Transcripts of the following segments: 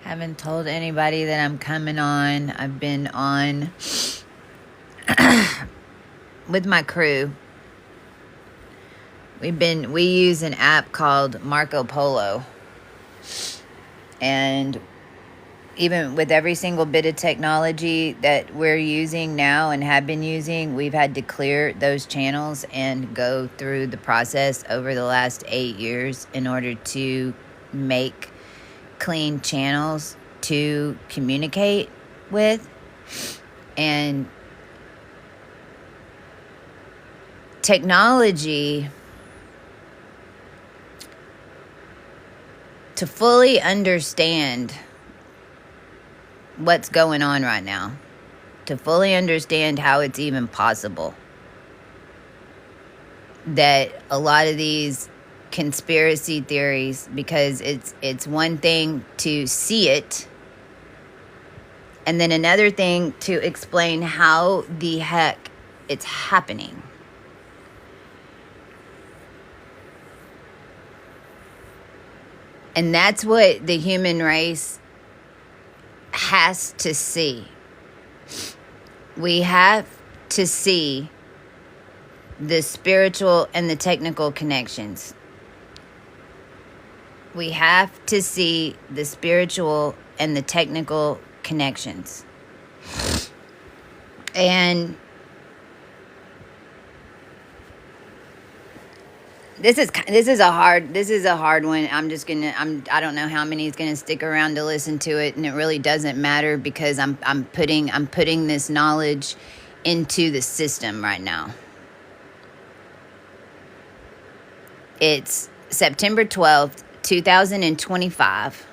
Haven't told anybody that I'm coming on. I've been on with my crew. We use an app called Marco Polo. And even with every single bit of technology that we're using now and have been using, we've had to clear those channels and go through the process over the last 8 years in order to make clean channels to communicate with. And technology, to fully understand what's going on right now, to fully understand how it's even possible that a lot of these conspiracy theories, because it's one thing to see it and then another thing to explain how the heck it's happening. And that's what the human race has to see. We have to see the spiritual and the technical connections. We have to see the spiritual and the technical connections. And this is a hard one. I don't know how many is gonna stick around to listen to it, and it really doesn't matter because I'm putting this knowledge into the system right now. It's September 12th, 2025.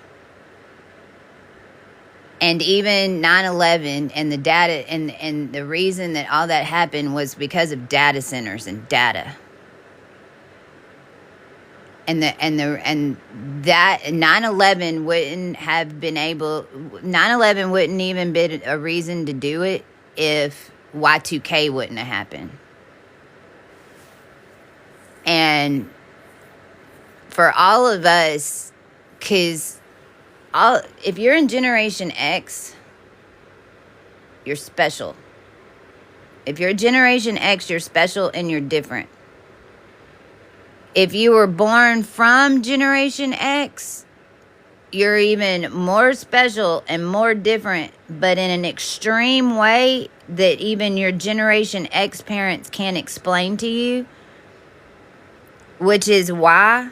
And even 9/11 and the data and the reason that all that happened was because of data centers and data. And that 9/11 wouldn't have been able, 9/11 wouldn't even been a reason to do it if Y2K wouldn't have happened. And for all of us, because if you're in Generation X, you're special. If you're Generation X, you're special and you're different. If you were born from Generation X, you're even more special and more different, but in an extreme way that even your Generation X parents can't explain to you, which is why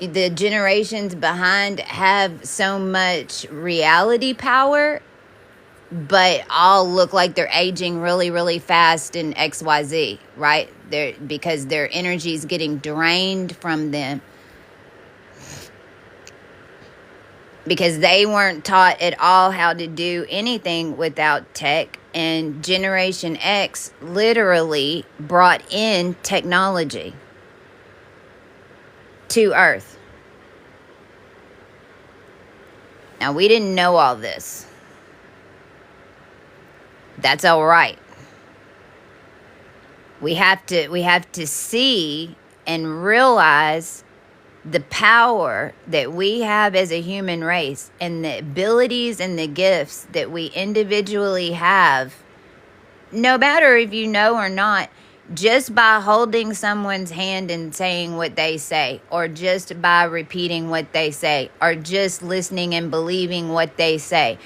the generations behind have so much reality power, but all look like they're aging really, really fast in XYZ, right? Because their energy is getting drained from them. Because they weren't taught at all how to do anything without tech. And Generation X literally brought in technology to Earth. Now, we didn't know all this. That's all right. We have to see and realize the power that we have as a human race and the abilities and the gifts that we individually have, no matter if you know or not, just by holding someone's hand and saying what they say, or just by repeating what they say, or just listening and believing what they say.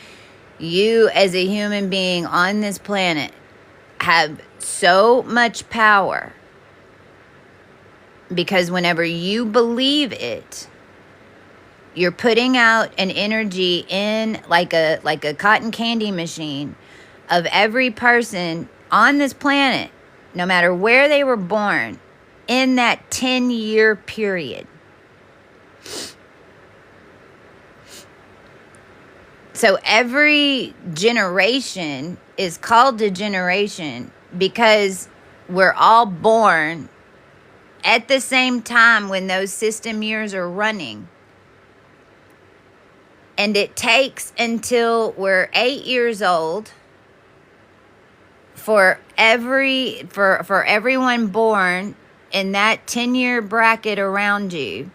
You as a human being on this planet have so much power, because whenever you believe it, you're putting out an energy in like a cotton candy machine of every person on this planet, no matter where they were born, in that 10-year period. So every generation is called a generation because we're all born at the same time when those system years are running. And it takes until we're 8 years old for everyone born in that 10-year bracket around you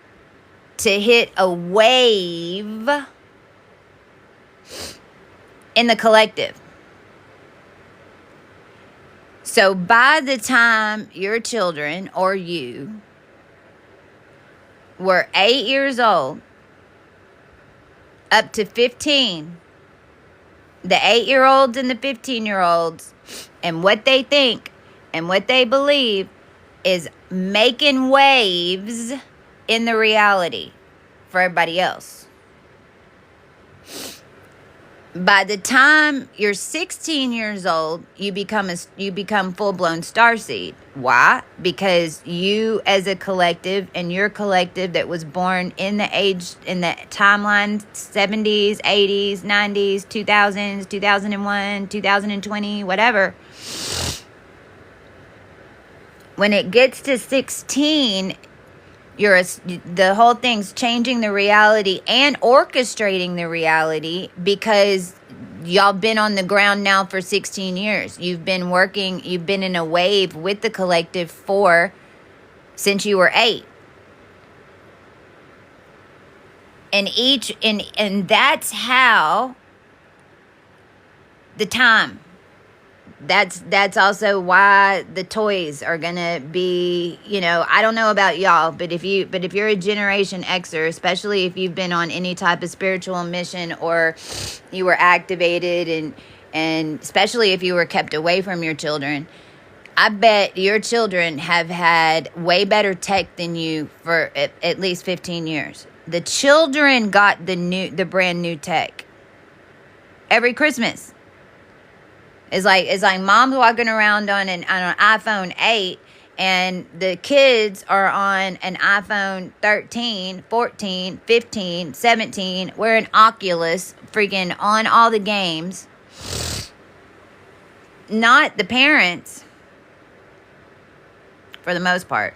to hit a wave in the collective. So by the time your children or you were 8 years old up to 15, the 8-year-olds and the 15-year-olds and what they think and what they believe is making waves in the reality for everybody else. By the time you're 16 years old, you become full-blown starseed. Why? Because you as a collective and your collective that was born in the timeline 70s, 80s, 90s, 2000s, 2001, 2020, whatever. When it gets to 16, the whole thing's changing the reality and orchestrating the reality, because y'all been on the ground now for 16 years. You've been in a wave with the collective since you were 8. And that's how the time. That's also why the toys are gonna be, I don't know about y'all, but if you're a Generation Xer, especially if you've been on any type of spiritual mission or you were activated and especially if you were kept away from your children, I bet your children have had way better tech than you for at least 15 years. The children got the brand new tech every Christmas. It's like mom's walking around on an iPhone 8 and the kids are on an iPhone 13, 14, 15, 17, wearing Oculus, freaking on all the games. Not the parents, for the most part.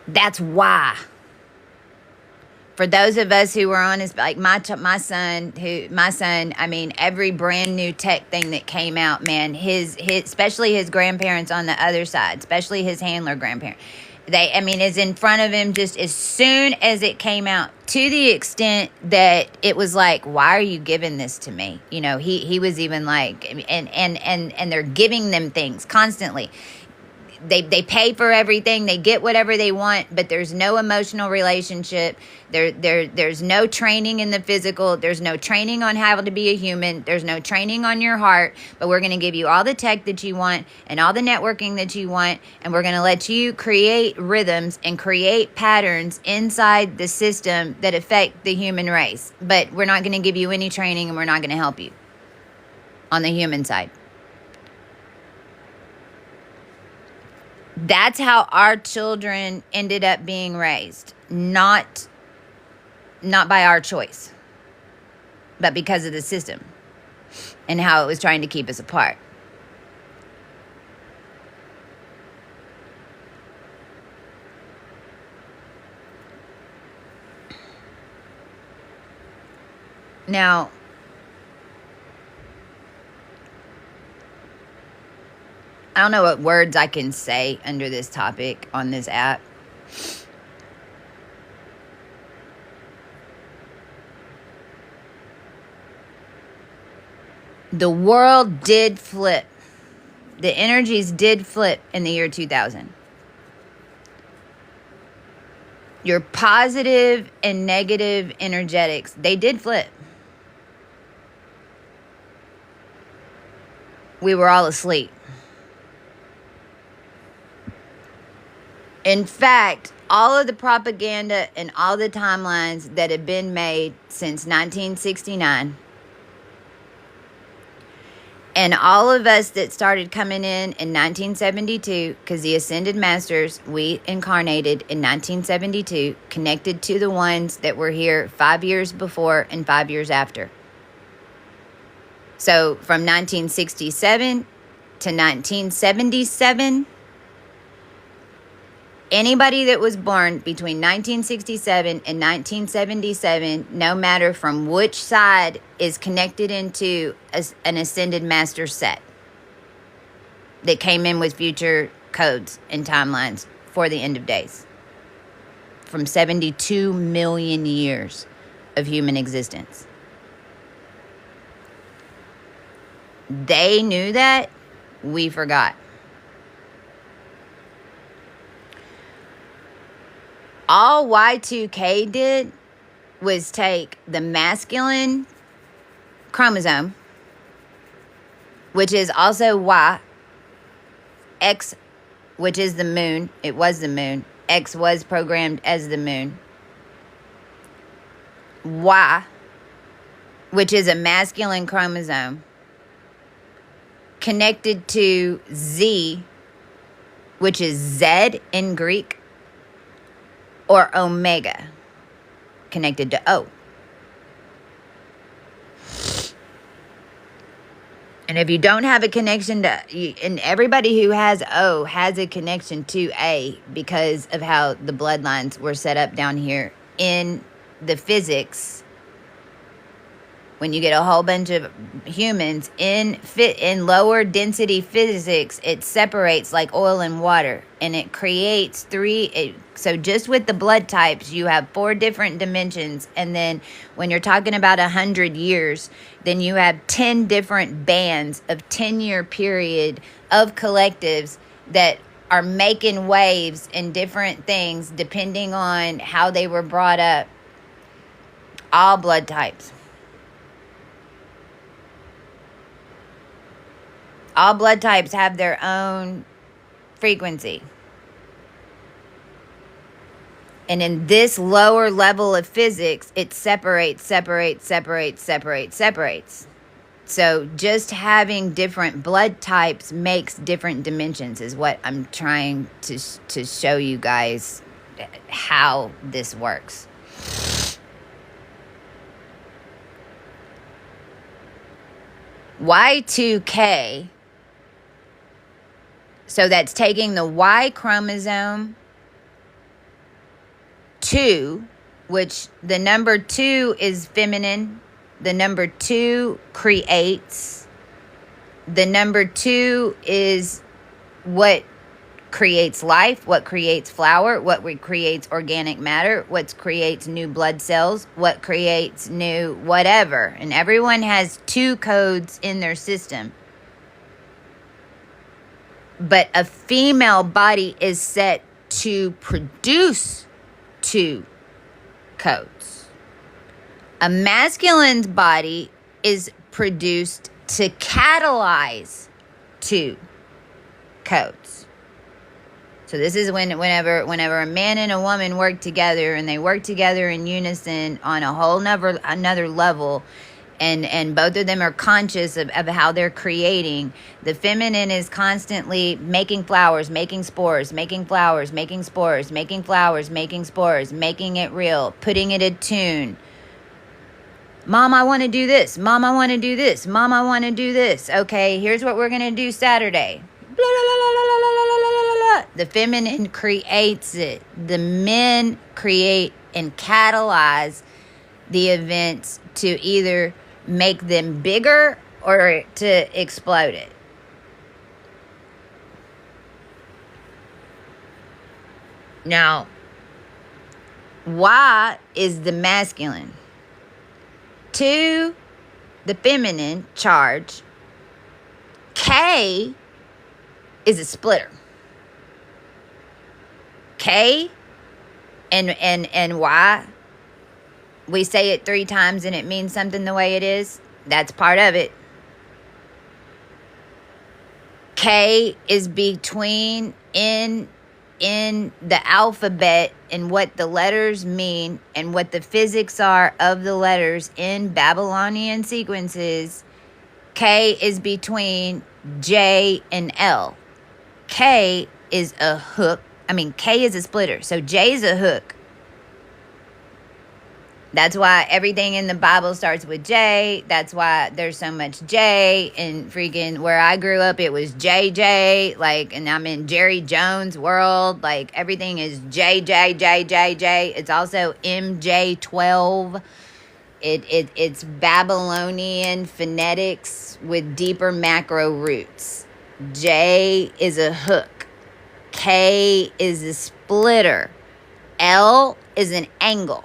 That's why. For those of us who were on my son, I mean, every brand new tech thing that came out, man, his especially his grandparents on the other side, especially his handler grandparent, is in front of him just as soon as it came out, to the extent that it was like, why are you giving this to me? He was even like, and they're giving them things constantly. They pay for everything. They get whatever they want, but there's no emotional relationship. There's no training in the physical. There's no training on how to be a human. There's no training on your heart, but we're going to give you all the tech that you want and all the networking that you want, and we're going to let you create rhythms and create patterns inside the system that affect the human race. But we're not going to give you any training, and we're not going to help you on the human side. That's how our children ended up being raised. Not by our choice, but because of the system and how it was trying to keep us apart. Now, I don't know what words I can say under this topic on this app. The world did flip. The energies did flip in the year 2000. Your positive and negative energetics, they did flip. We were all asleep. In fact, all of the propaganda and all the timelines that have been made since 1969, and all of us that started coming in 1972, because the Ascended Masters, we incarnated in 1972, connected to the ones that were here 5 years before and 5 years after. So from 1967 to 1977, anybody that was born between 1967 and 1977, no matter from which side, is connected into an Ascended Master set that came in with future codes and timelines for the end of days. From 72 million years. of human existence. They knew that. We forgot. All Y2K did was take the masculine chromosome, which is also Y, X, which is the moon. It was the moon. X was programmed as the moon. Y, which is a masculine chromosome, connected to Z, which is Z in Greek, or omega, connected to O. And if you don't have a connection to, and everybody who has O has a connection to A because of how the bloodlines were set up down here in the physics. When you get a whole bunch of humans in lower density physics, it separates like oil and water, and it creates so just with the blood types, you have 4 different dimensions, and then when you're talking about 100 years, then you have 10 different bands of 10-year period of collectives that are making waves in different things depending on how they were brought up. All blood types. All blood types have their own frequency. And in this lower level of physics, it separates. So just having different blood types makes different dimensions is what I'm trying to show you guys how this works. Y2K, so that's taking the Y chromosome 2, which the number 2 is feminine. The number 2 creates. The number 2 is what creates life, what creates flower, what creates organic matter, what creates new blood cells, what creates new whatever. And everyone has 2 codes in their system. But a female body is set to produce 2 codes. A masculine's body is produced to catalyze 2 codes. So this is whenever a man and a woman work together, and they work together in unison on a whole another level, and both of them are conscious of how they're creating. The feminine is constantly making flowers, making spores, making flowers, making spores, making flowers, making spores, making it real, putting it in tune. Mom, I want to do this. Mom, I want to do this. Mom, I want to do this. Okay, here's what we're going to do Saturday. Blah, blah, blah, blah, blah, blah, blah, blah. The feminine creates it. The men create and catalyze the events to either make them bigger or to explode it. Now, Y is the masculine. 2, the feminine charge. K is a splitter. K and Y, we say it 3 times and it means something the way it is. That's part of it. K is between in the alphabet and what the letters mean and what the physics are of the letters in Babylonian sequences. K is between J and L. K is a hook. K is a splitter. So J is a hook. That's why everything in the Bible starts with J. That's why there's so much J. And freaking where I grew up, it was JJ. And I'm in Jerry Jones world. Everything is JJ. It's also MJ12. It's Babylonian phonetics with deeper macro roots. J is a hook. K is a splitter. L is an angle.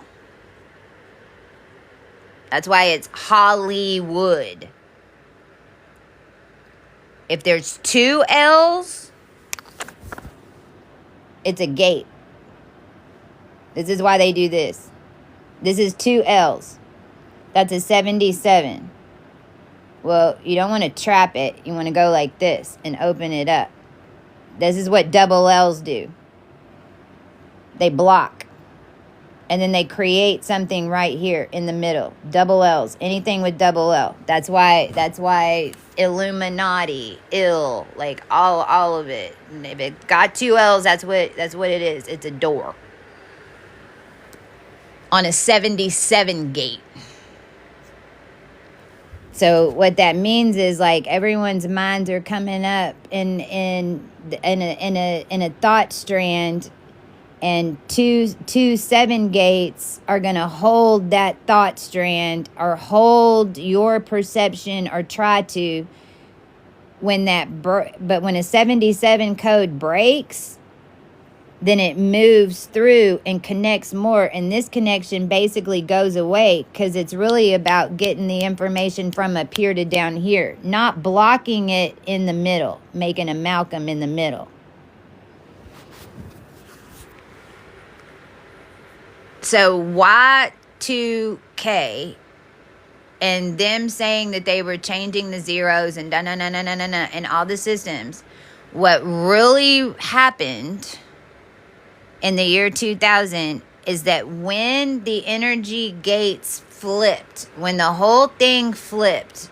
That's why it's Hollywood. If there's 2 L's, it's a gate. This is why they do this. This is 2 L's. That's a 77. Well, you don't want to trap it. You want to go like this and open it up. This is what double L's do. They block. And then they create something right here in the middle. Double L's. Anything with double L. That's why Illuminati, ill, like all of it. If it got 2 L's, that's what it is. It's a door. On a 77 gate. So what that means is like everyone's minds are coming up in a thought strand, and two 7 gates are gonna hold that thought strand or hold your perception or try to. But when a 77 code breaks, then it moves through and connects more. And this connection basically goes away because it's really about getting the information from up here to down here, not blocking it in the middle, making a Malcolm in the middle. So Y2K and them saying that they were changing the zeros and and all the systems, what really happened in the year 2000 is that when the energy gates flipped, when the whole thing flipped,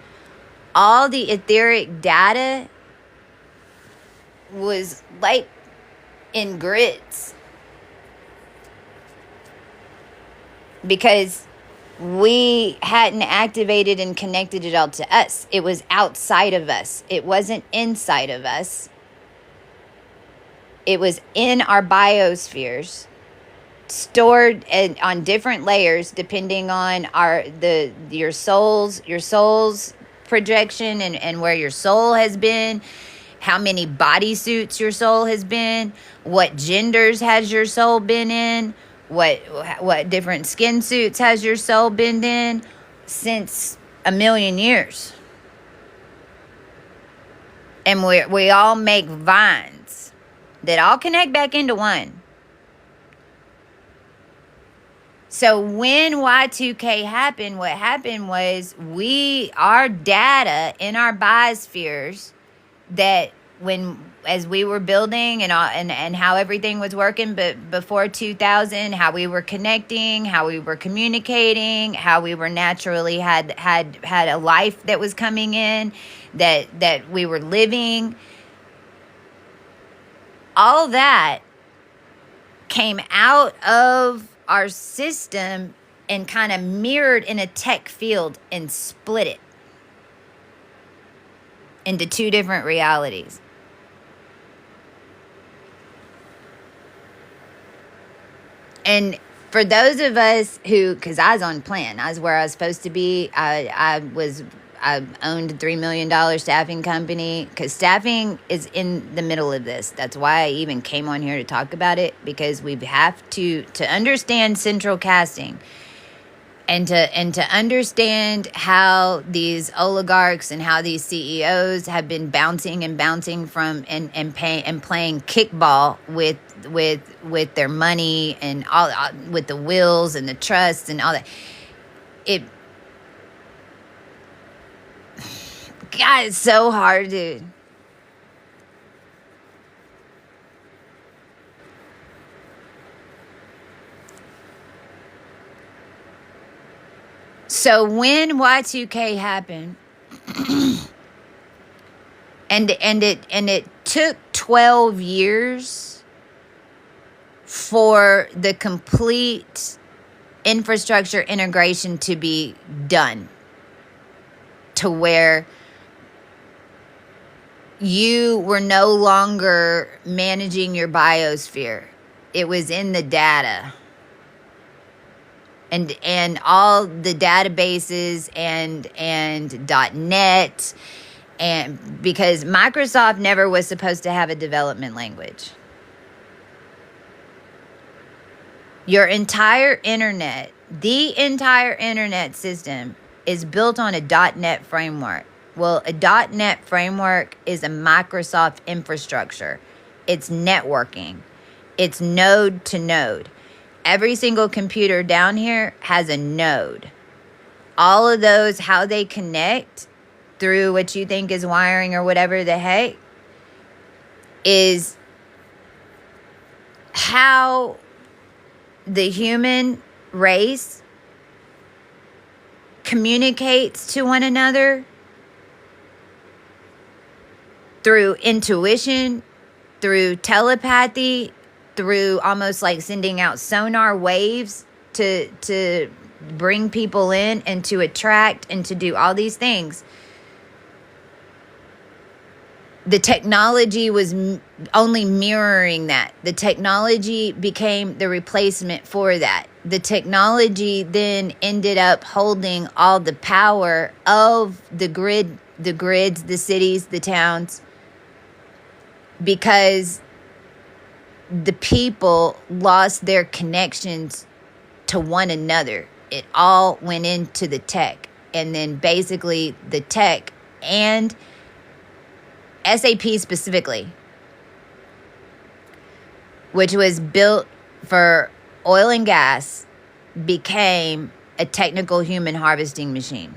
all the etheric data was like in grids. Because we hadn't activated and connected it all to us. It was outside of us. It wasn't inside of us. It was in our biospheres, stored on different layers depending on your soul's projection and where your soul has been, how many bodysuits your soul has been, what genders has your soul been in, what different skin suits has your soul been in since a million years. And we all make vines that all connect back into one. So when Y2K happened, what happened was our data in our biospheres that as we were building and how everything was working, but before 2000, how we were connecting, how we were communicating, how we were naturally had a life that was coming in, that we were living. All that came out of our system and kind of mirrored in a tech field and split it into 2 different realities. And for those of us who, because I was on plan, I was where I was supposed to be. I owned a $3 million staffing company, because staffing is in the middle of this. That's why I even came on here to talk about it, because we have to understand central casting and to understand how these oligarchs and how these CEOs have been bouncing from and playing kickball with their money and all, with the wills and the trusts and all that. God, it's so hard, dude. So when Y2K happened, and it took 12 years for the complete infrastructure integration to be done, to where you were no longer managing your biosphere. It was in the data. And all the databases and .net, and because Microsoft never was supposed to have a development language. Your entire internet The entire internet system is built on a .NET framework. Well, a .NET framework is a Microsoft infrastructure. It's networking. It's node to node. Every single computer down here has a node. All of those, how they connect through what you think is wiring or whatever the heck, is how the human race communicates to one another through intuition, through telepathy, through almost like sending out sonar waves to bring people in and to attract and to do all these things. The technology was only mirroring that. The technology became the replacement for that. The technology then ended up holding all the power of the grids, the cities, the towns, because the people lost their connections to one another. It all went into the tech. And then basically the tech and SAP specifically, which was built for oil and gas, became a technical human harvesting machine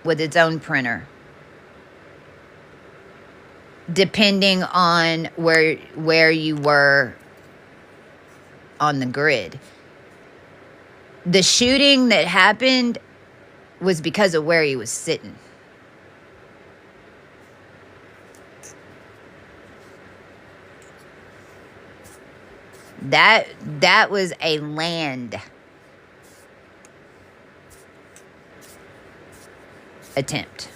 with its own printer, depending on where you were on the grid. The shooting that happened was because of where he was sitting. That was a land attempt.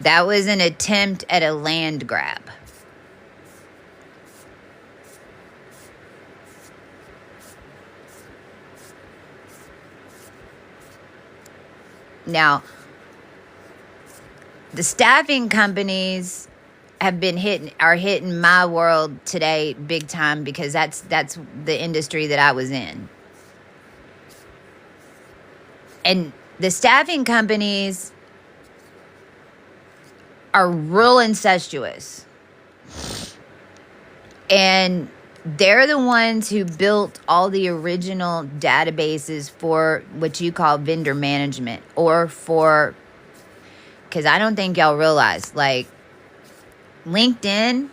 That was an attempt at a land grab. Now, the staffing companies are hitting my world today big time, because that's the industry that I was in. And the staffing companies are real incestuous. And they're the ones who built all the original databases for what you call vendor management, or for, because I don't think y'all realize, like, LinkedIn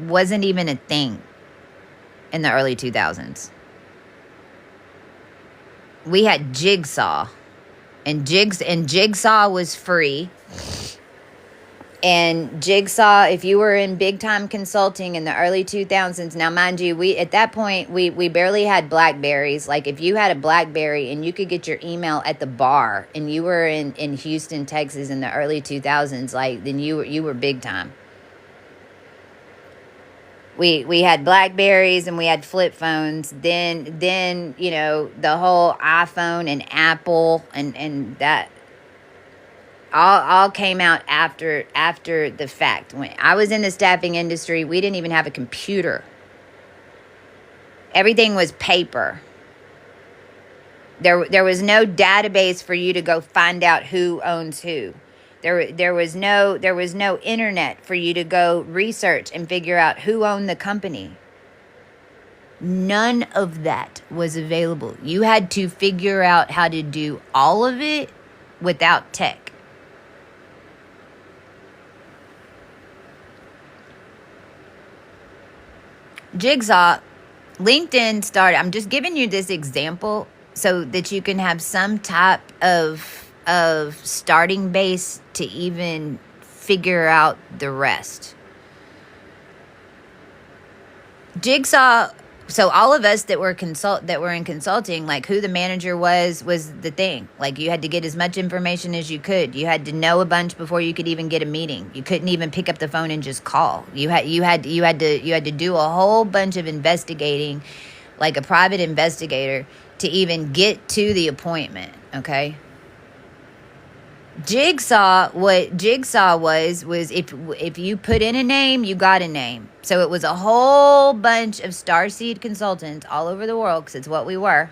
wasn't even a thing in the early 2000s. We had Jigsaw, and Jigsaw was free. And Jigsaw, if you were in big time consulting in the early 2000s, now mind you, at that point we barely had Blackberries. Like, if you had a Blackberry and you could get your email at the bar, and you were in Houston, Texas in the early 2000s, like, then you were big time. We had Blackberries and we had flip phones. Then you know, the whole iPhone and Apple and that all came out after the fact. When I was in the staffing industry, we didn't even have a computer. Everything was paper. There was no database for you to go find out who owns who. There was no internet for you to go research and figure out who owned the company. None of that was available. You had to figure out how to do all of it without tech. Jigsaw, LinkedIn started, I'm just giving you this example so that you can have some type of starting base to even figure out the rest. Jigsaw, so all of us that were in consulting, like, who the manager was the thing. Like, you had to get as much information as you could. You had to know a bunch before you could even get a meeting. You couldn't even pick up the phone and just call. You had to do a whole bunch of investigating, like a private investigator, to even get to the appointment. Okay. Jigsaw, what Jigsaw was if you put in a name, you got a name. So it was a whole bunch of starseed consultants all over the world, because it's what we were.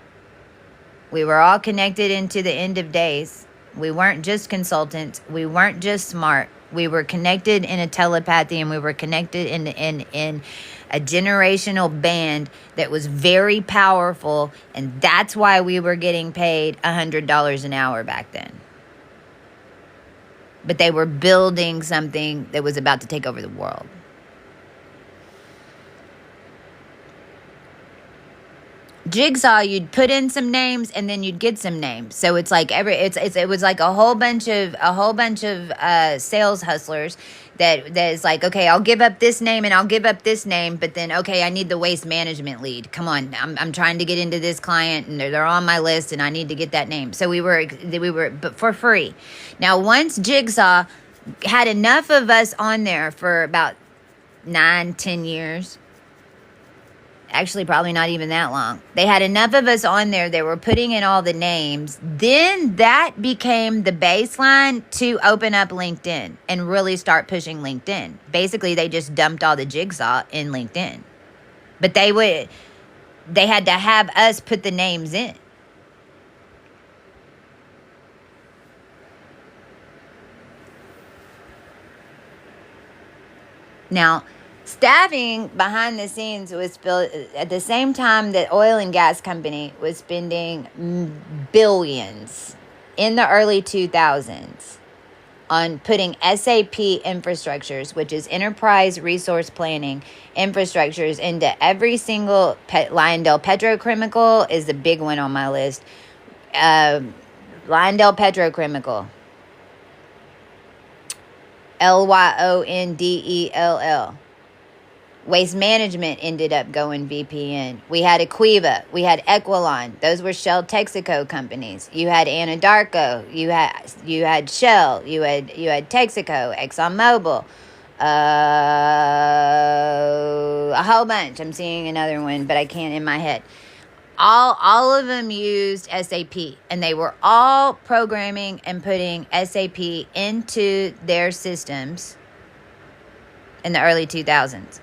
We were all connected into the end of days. We weren't just consultants. We weren't just smart. We were connected in a telepathy, and we were connected in a generational band that was very powerful, and that's why we were getting paid $100 an hour back then. But they were building something that was about to take over the world. Jigsaw, you'd put in some names and then you'd get some names. So it's like it was like a whole bunch of sales hustlers that is like, okay, I'll give up this name and I'll give up this name, but then okay, I need the waste management lead. Come on, I'm trying to get into this client and they're on my list and I need to get that name. So we were but for free. Now once Jigsaw had enough of us on there for about 9-10 years. Actually, probably not even that long. They had enough of us on there. They were putting in all the names. Then that became the baseline to open up LinkedIn and really start pushing LinkedIn. Basically, they just dumped all the Jigsaw in LinkedIn. But they had to have us put the names in. Now, staffing behind the scenes was built at the same time that oil and gas company was spending billions in the early 2000s on putting SAP infrastructures, which is enterprise resource planning infrastructures, into every single Lyondell Petrochemical is the big one on my list. Lyondell Petrochemical. Lyondell. Waste management ended up going VPN. We had Equiva. We had Equilon. Those were Shell Texaco companies. You had Anadarko. You had Shell. You had Texaco, ExxonMobil. A whole bunch. I'm seeing another one, but I can't in my head. All of them used SAP, and they were all programming and putting SAP into their systems in the early 2000s.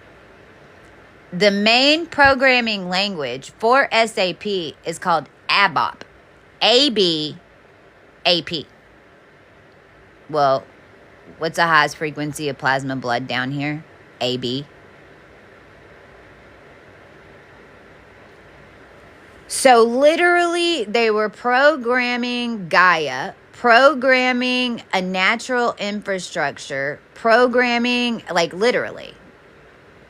The main programming language for SAP is called ABAP. A-B-A-P. Well, what's the highest frequency of plasma blood down here? AB. So literally, they were programming Gaia, programming a natural infrastructure, programming, like literally.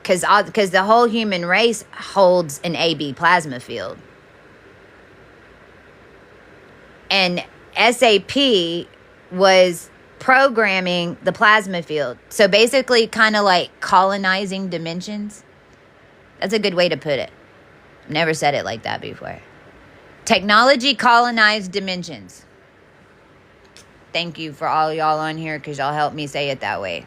Because the whole human race holds an AB plasma field. And SAP was programming the plasma field. So basically kind of like colonizing dimensions. That's a good way to put it. Never said it like that before. Technology colonized dimensions. Thank you for all y'all on here because y'all helped me say it that way.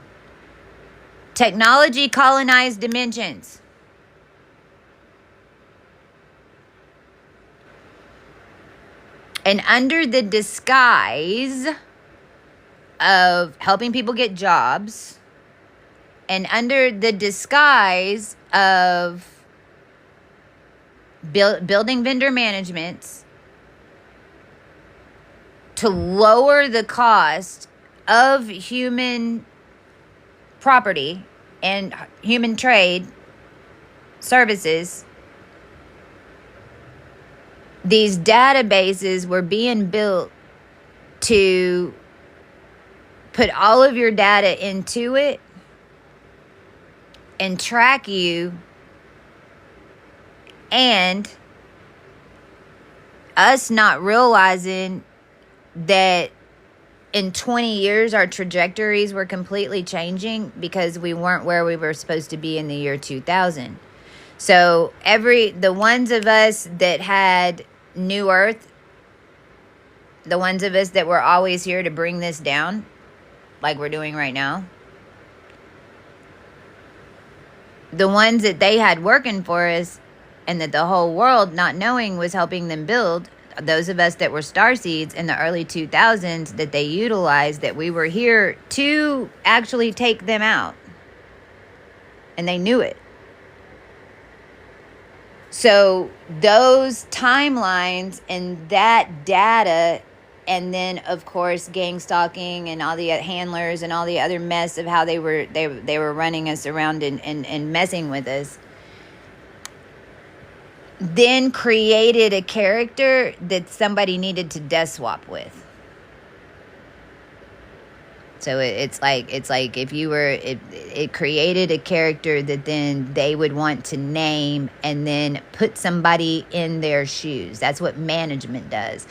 Technology colonized dimensions. And under the disguise of helping people get jobs, and under the disguise of building vendor managements to lower the cost of human property and human trade services, these databases were being built to put all of your data into it and track you, and us not realizing that in 20 years, our trajectories were completely changing because we weren't where we were supposed to be in the year 2000. So the ones of us that had New Earth, the ones of us that were always here to bring this down, like we're doing right now, the ones that they had working for us and that the whole world not knowing was helping them build, those of us that were starseeds in the early 2000s that they utilized, that we were here to actually take them out. And they knew it. So those timelines and that data, and then of course gang stalking and all the handlers and all the other mess of how they were running us around and messing with us, then created a character that somebody needed to death swap with. So it's like if you were, it created a character that then they would want to name and then put somebody in their shoes. That's what management does.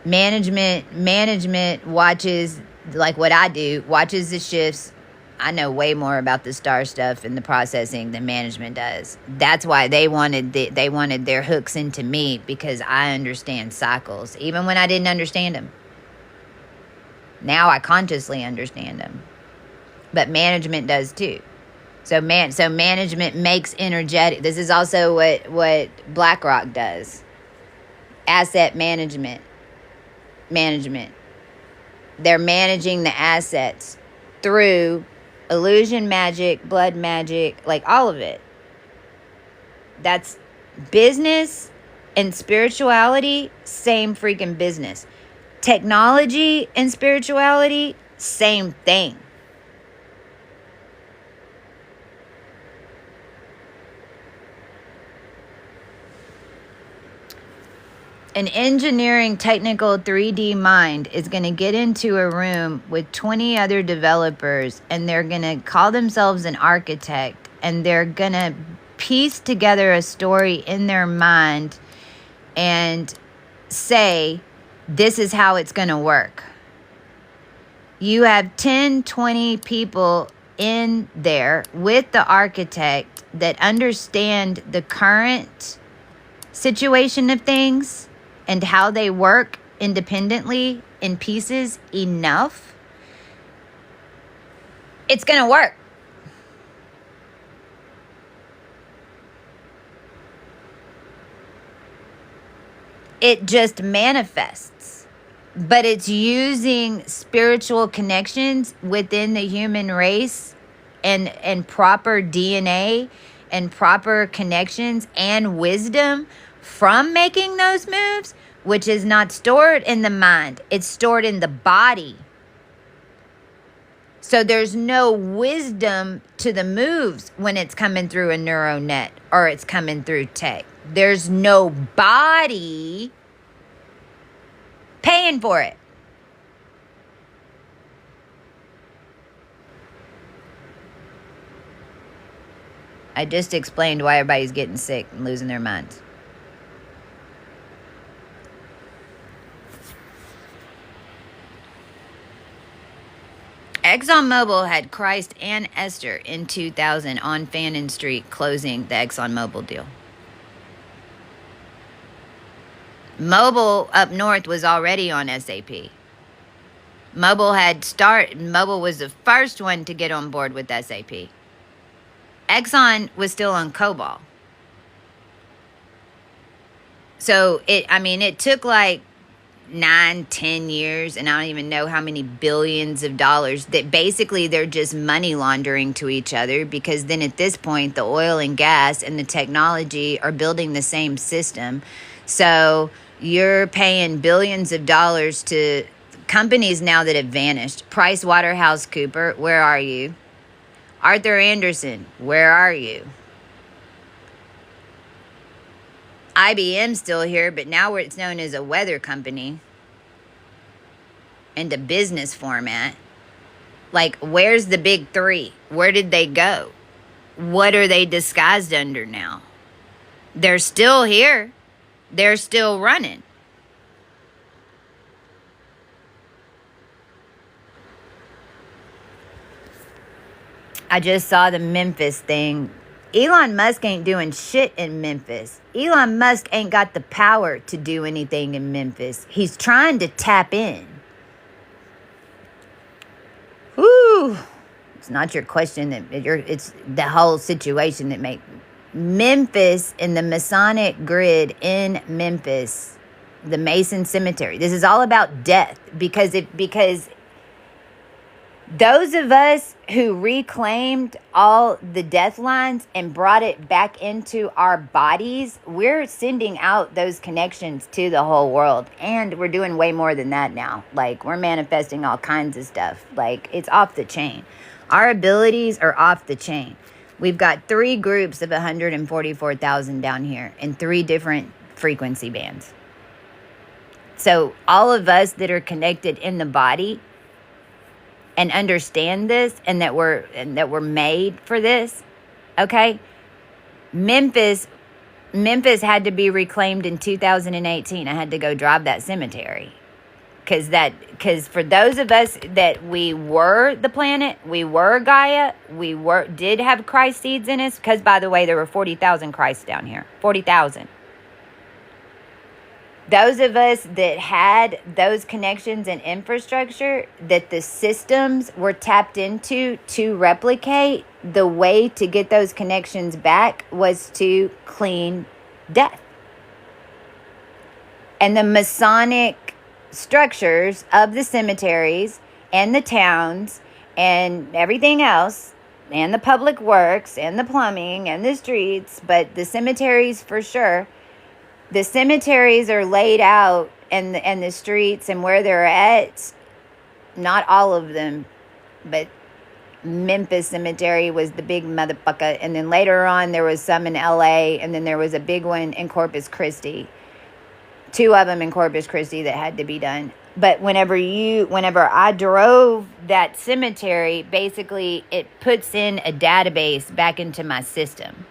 Management watches, like what I do, watches the shifts. I know way more about the star stuff and the processing than management does. That's why they wanted their hooks into me, because I understand cycles, even when I didn't understand them. Now I consciously understand them. But management does too. So management makes energetic. This is also what BlackRock does. Asset management. They're managing the assets through illusion magic, blood magic, like all of it. That's business and spirituality, same freaking business. Technology and spirituality, same thing. An engineering technical 3D mind is going to get into a room with 20 other developers, and they're going to call themselves an architect, and they're going to piece together a story in their mind and say, this is how it's going to work. You have 10, 20 people in there with the architect that understand the current situation of things and how they work independently in pieces enough. It's going to work. It just manifests, but it's using spiritual connections within the human race and proper DNA and proper connections and wisdom from making those moves, which is not stored in the mind. It's stored in the body. So there's no wisdom to the moves when it's coming through a neural net or it's coming through tech. There's no body paying for it. I just explained why everybody's getting sick and losing their minds. ExxonMobil had Christ and Esther in 2000 on Fannin Street, closing the ExxonMobil deal. Mobil up north was already on SAP. Mobil was the first one to get on board with SAP. Exxon was still on COBOL. So it took like 9-10 years, and I don't even know how many billions of dollars that basically they're just money laundering to each other, because then at this point the oil and gas and the technology are building the same system. So you're paying billions of dollars to companies now that have vanished. PricewaterhouseCoopers, where are you? Arthur Andersen, where are you? IBM's still here, but now it's known as a weather company and a business format. Like, where's the big three? Where did they go? What are they disguised under now? They're still here. They're still running. I just saw the Memphis thing. Elon Musk ain't doing shit in Memphis. Elon Musk ain't got the power to do anything in Memphis. He's trying to tap in. Whew. It's not your question. It's the whole situation that makes Memphis in the Masonic grid in Memphis, the Mason Cemetery. This is all about death, because Those of us who reclaimed all the death lines and brought it back into our bodies, we're sending out those connections to the whole world. And we're doing way more than that now. Like, we're manifesting all kinds of stuff. Like, it's off the chain. Our abilities are off the chain. We've got 3 groups of 144,000 down here in 3 different frequency bands. So all of us that are connected in the body and understand this, and that we're made for this, okay? Memphis had to be reclaimed in 2018. I had to go drive that cemetery. Because for those of us that we were the planet, we were Gaia, did have Christ seeds in us, because by the way, there were 40,000 Christs down here. 40,000. Those of us that had those connections and infrastructure that the systems were tapped into to replicate, the way to get those connections back was to clean death. And the Masonic structures of the cemeteries and the towns and everything else, and the public works and the plumbing and the streets, but the cemeteries for sure. The cemeteries are laid out, and the streets and where they're at, not all of them, but Memphis Cemetery was the big motherfucker. And then later on, there was some in LA, and then there was a big one in Corpus Christi. 2 of them in Corpus Christi that had to be done. But whenever I drove that cemetery, basically it puts in a database back into my system.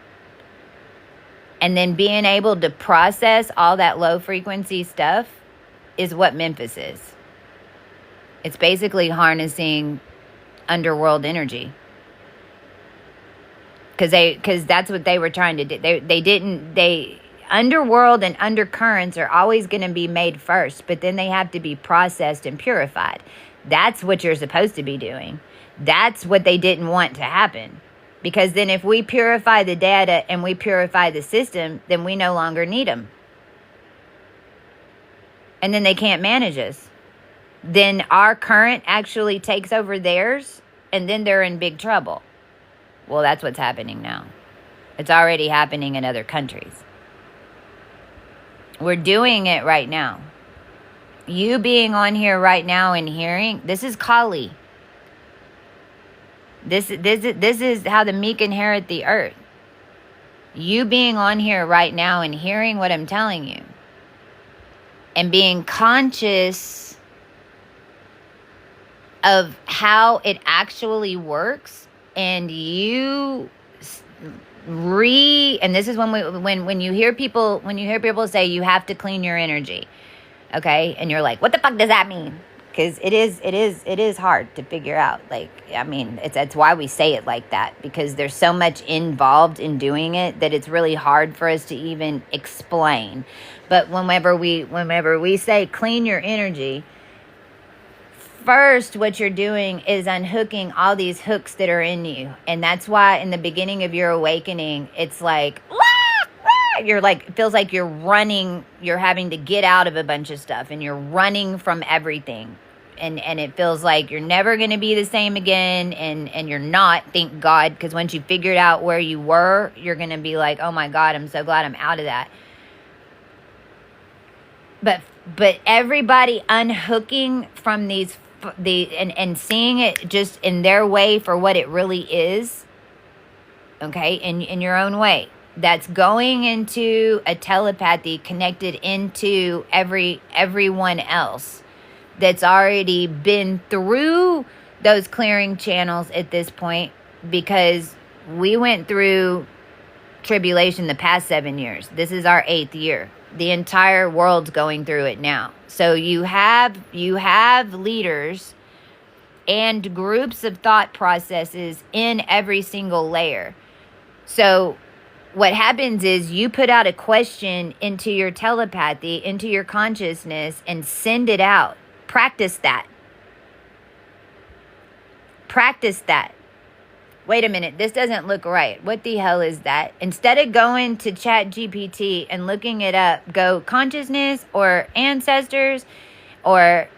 And then being able to process all that low frequency stuff is what Memphis is. It's basically harnessing underworld energy. Because that's what they were trying to do. Underworld and undercurrents are always going to be made first, but then they have to be processed and purified. That's what you're supposed to be doing. That's what they didn't want to happen. Because then if we purify the data and we purify the system, then we no longer need them. And then they can't manage us. Then our current actually takes over theirs, and then they're in big trouble. Well, that's what's happening now. It's already happening in other countries. We're doing it right now. You being on here right now and hearing, this is Kali. This is how the meek inherit the earth. You being on here right now and hearing what I'm telling you, and being conscious of how it actually works, and you and this is when you hear people say you have to clean your energy, okay, and you're like, what the fuck does that mean? Because it is hard to figure out. Like, I mean, it's why we say it like that, because there's so much involved in doing it that it's really hard for us to even explain. But whenever we say clean your energy, first what you're doing is unhooking all these hooks that are in you. And that's why in the beginning of your awakening, it's like, you're like, it feels like you're running, you're having to get out of a bunch of stuff, and you're running from everything. And it feels like you're never going to be the same again. And you're not, thank God, because once you figured out where you were, you're going to be like, oh my God, I'm so glad I'm out of that. But everybody unhooking from and seeing it just in their way for what it really is, okay, in your own way. That's going into a telepathy connected into everyone else that's already been through those clearing channels at this point, because we went through tribulation the past 7 years. This is our 8th year. The entire world's going through it now. So you have leaders and groups of thought processes in every single layer. So what happens is you put out a question into your telepathy, into your consciousness, and send it out. Practice that. Practice that. Wait a minute, this doesn't look right. What the hell is that? Instead of going to Chat GPT and looking it up, go consciousness or ancestors or,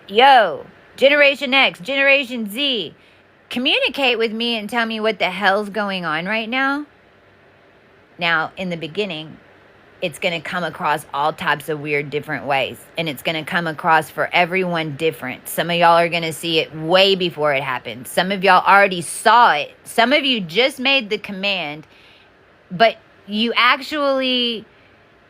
yo, Generation X, Generation Z, communicate with me and tell me what the hell's going on right now. Now, in the beginning, it's going to come across all types of weird different ways. And it's going to come across for everyone different. Some of y'all are going to see it way before it happens. Some of y'all already saw it. Some of you just made the command, but you actually,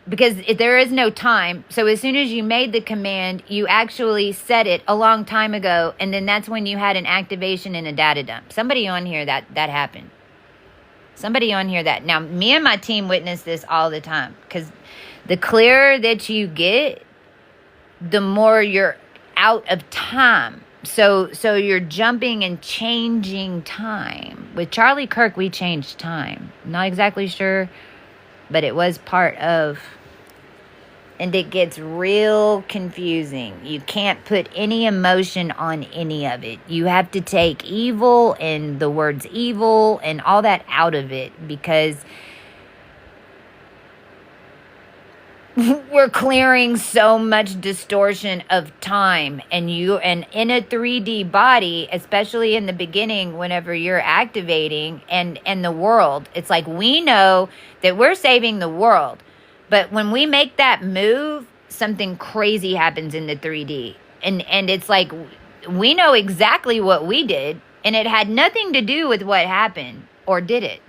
because there is no time. So as soon as you made the command, you actually said it a long time ago. And then that's when you had an activation and a data dump. Somebody on here that happened. Somebody on here that. Now, me and my team witness this all the time. Because the clearer that you get, the more you're out of time. So you're jumping and changing time. With Charlie Kirk, we changed time. Not exactly sure, but it was part of. And it gets real confusing. You can't put any emotion on any of it. You have to take evil and the words evil and all that out of it, because we're clearing so much distortion of time. And in a 3D body, especially in the beginning, whenever you're activating and the world, it's like we know that we're saving the world. But when we make that move, something crazy happens in the 3D. And it's like, we know exactly what we did, and it had nothing to do with what happened, or did it?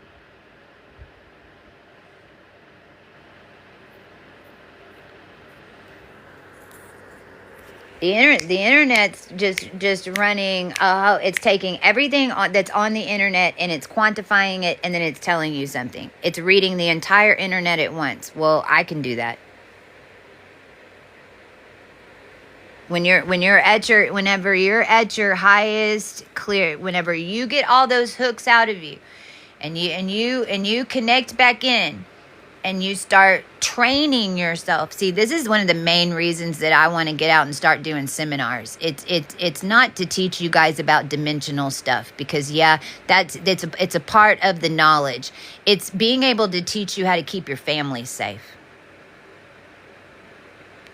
The internet's just running. It's taking everything that's on the internet and it's quantifying it, and then it's telling you something. It's reading the entire internet at once. Well, I can do that. Whenever you're at your highest clear, whenever you get all those hooks out of you, and you connect back in, and you start training yourself. See, this is one of the main reasons that I want to get out and start doing seminars. It's not to teach you guys about dimensional stuff, because it's a part of the knowledge. It's being able to teach you how to keep your family safe.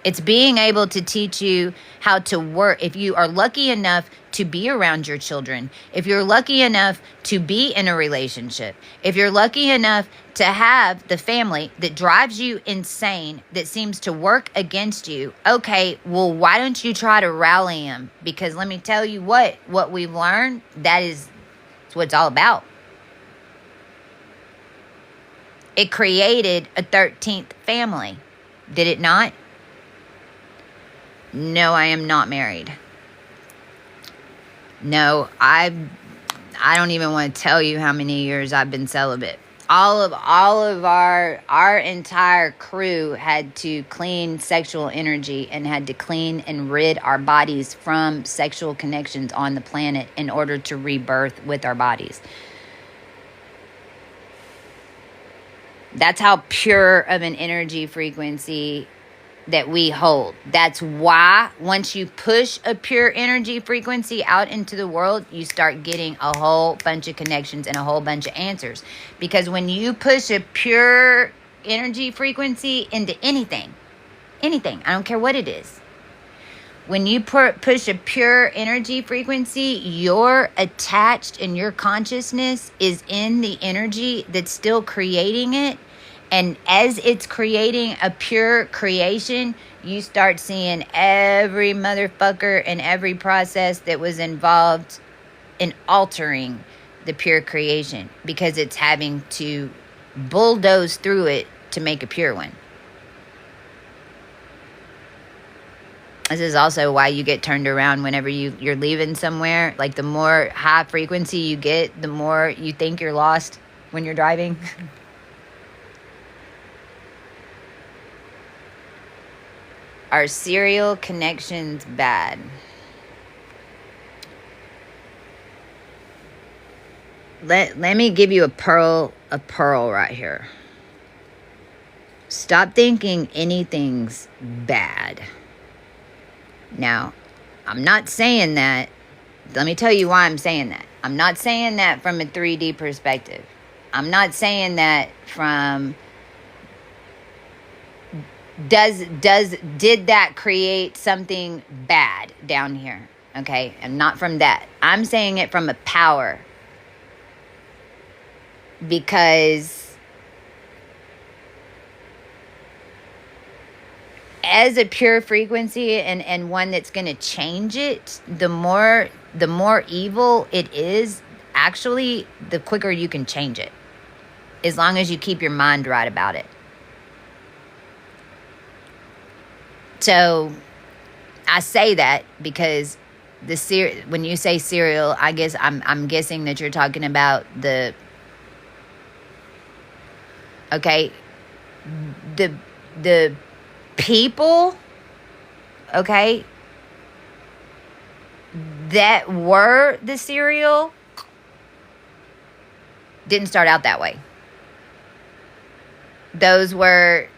It's being able to teach you how to work. If you are lucky enough to be around your children, if you're lucky enough to be in a relationship, if you're lucky enough to have the family that drives you insane, that seems to work against you, okay, well, why don't you try to rally them? Because let me tell you what we've learned, that's what it's all about. It created a 13th family, did it not? No, I am not married. No, I don't even want to tell you how many years I've been celibate. All of our entire crew had to clean sexual energy and had to clean and rid our bodies from sexual connections on the planet in order to rebirth with our bodies. That's how pure of an energy frequency that we hold. That's why once you push a pure energy frequency out into the world, you start getting a whole bunch of connections and a whole bunch of answers. Because when you push a pure energy frequency into anything, I don't care what it is. When you push a pure energy frequency, you're attached and your consciousness is in the energy that's still creating it. And as it's creating a pure creation, you start seeing every motherfucker and every process that was involved in altering the pure creation, because it's having to bulldoze through it to make a pure one. This is also why you get turned around whenever you're leaving somewhere. Like, the more high frequency you get, the more you think you're lost when you're driving. Are serial connections bad? Let me give you a pearl right here. Stop thinking anything's bad. Now, I'm not saying that. Let me tell you why I'm saying that. I'm not saying that from a 3D perspective. I'm not saying that from did that create something bad down here? Okay? And not from that. I'm saying it from a power. Because as a pure frequency and one that's going to change it, the more evil it is, actually, the quicker you can change it. As long as you keep your mind right about it. So I say that because when you say cereal, I guess I'm guessing that you're talking about the people, okay, that were the cereal didn't start out that way. Those were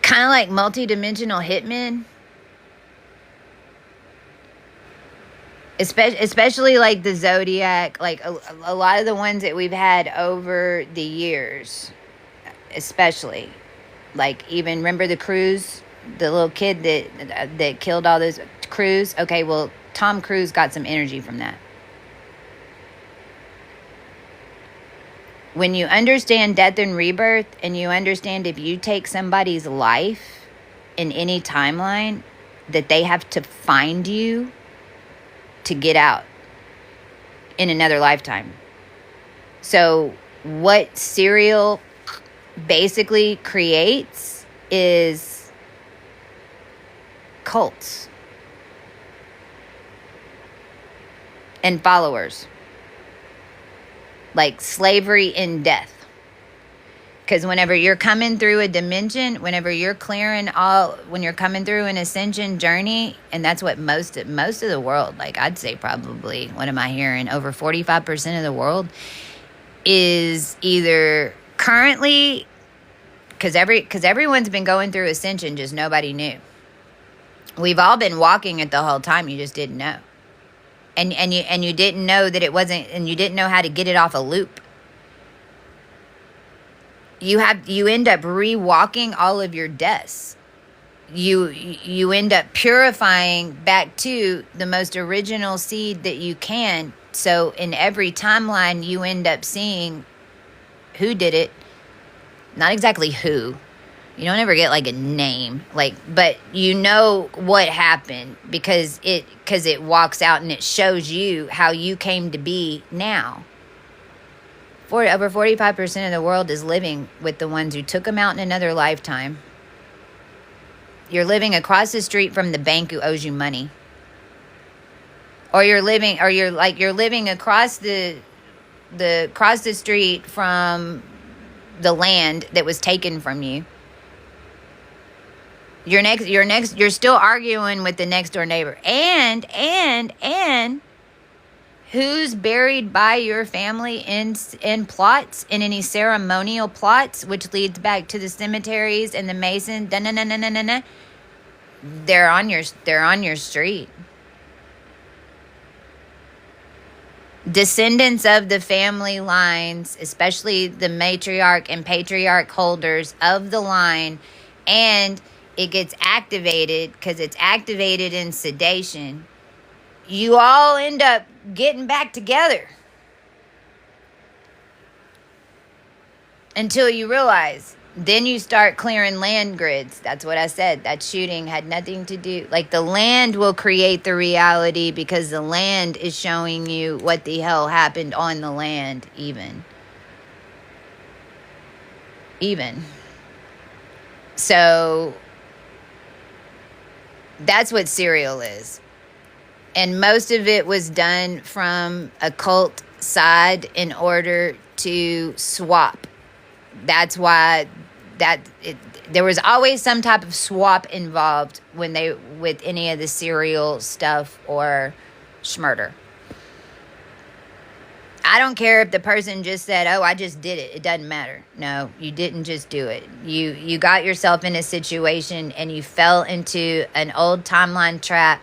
kind of like multi-dimensional hitmen. Especially like the Zodiac, like a lot of the ones that we've had over the years. Especially. Like even, remember the Cruise? The little kid that killed all those Cruise? Okay, well, Tom Cruise got some energy from that. When you understand death and rebirth, and you understand if you take somebody's life in any timeline, that they have to find you to get out in another lifetime. So what serial basically creates is cults and followers. Like slavery and death. Because whenever you're coming through a dimension, whenever you're when you're coming through an ascension journey, and that's what most of the world, like I'd say probably, what am I hearing? Over 45% of the world is either currently, because everyone's been going through ascension, just nobody knew. We've all been walking it the whole time, you just didn't know. And you didn't know that it wasn't, and you didn't know how to get it off a loop. You end up rewalking all of your deaths. You end up purifying back to the most original seed that you can. So in every timeline, you end up seeing who did it. Not exactly who. You don't ever get like a name, but you know what happened because it walks out and it shows you how you came to be now. Over 45% of the world is living with the ones who took them out in another lifetime. You're living across the street from the bank who owes you money. Or you're living across the street from the land that was taken from you. You're still arguing with the next door neighbor. And who's buried by your family in plots, in any ceremonial plots, which leads back to the cemeteries and the Masons. They're on your street. Descendants of the family lines, especially the matriarch and patriarch holders of the line, and it gets activated because it's activated in sedation. You all end up getting back together until you realize. Then you start clearing land grids. That's what I said. That shooting had nothing to do. Like the land will create the reality because the land is showing you what the hell happened on the land even. So that's what serial is. And most of it was done from a cult side in order to swap. That's why there was always some type of swap involved with any of the serial stuff or schmurder. I don't care if the person just said, "Oh, I just did it." It doesn't matter. No, you didn't just do it. You got yourself in a situation and you fell into an old timeline trap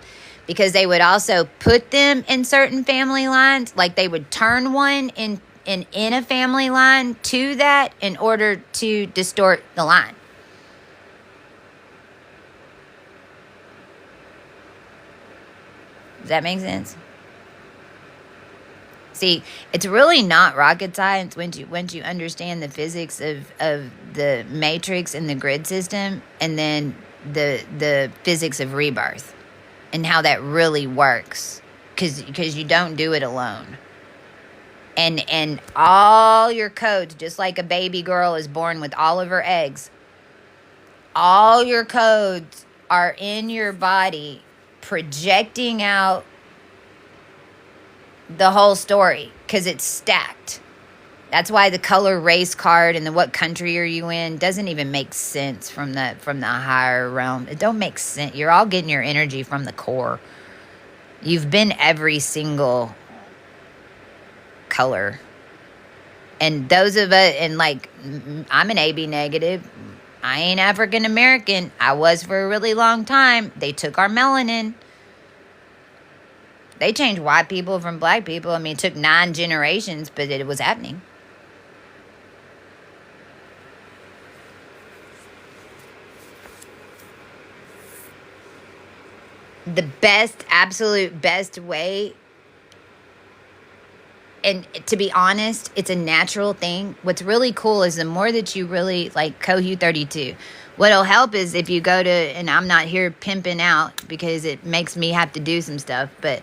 because they would also put them in certain family lines. Like they would turn one in a family line to that in order to distort the line. Does that make sense? See, it's really not rocket science once you understand the physics of the matrix and the grid system, and then the physics of rebirth and how that really works, because you don't do it alone. And all your codes, just like a baby girl is born with all of her eggs, all your codes are in your body projecting out the whole story, because it's stacked. That's why the color race card and the what country are you in doesn't even make sense from the higher realm. It don't make sense. You're all getting your energy from the core. You've been every single color. And those of us, and like, I'm an AB negative. I ain't African American. I was for a really long time. They took our melanin. They changed white people from black people. I mean, it took 9 generations, but it was happening. The best, absolute best way, and to be honest, it's a natural thing. What's really cool is the more that you really like coHOO 32, what'll help is if you go to, and I'm not here pimping out because it makes me have to do some stuff, but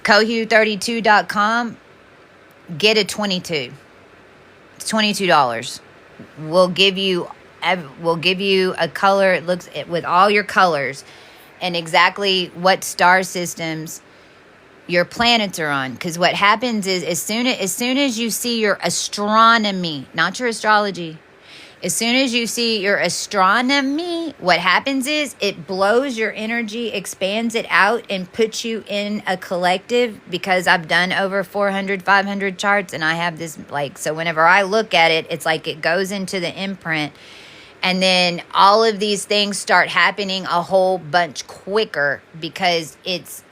coHOO32.com, get a 22. It's $22. We'll give you a color. It looks with all your colors and exactly what star systems your planets are on. Because what happens is as soon as you see your astronomy, not your astrology, as soon as you see your astronomy, what happens is it blows your energy, expands it out, and puts you in a collective. Because I've done over 400, 500 charts, and I have this, like, so whenever I look at it, it's like it goes into the imprint. And then all of these things start happening a whole bunch quicker because it's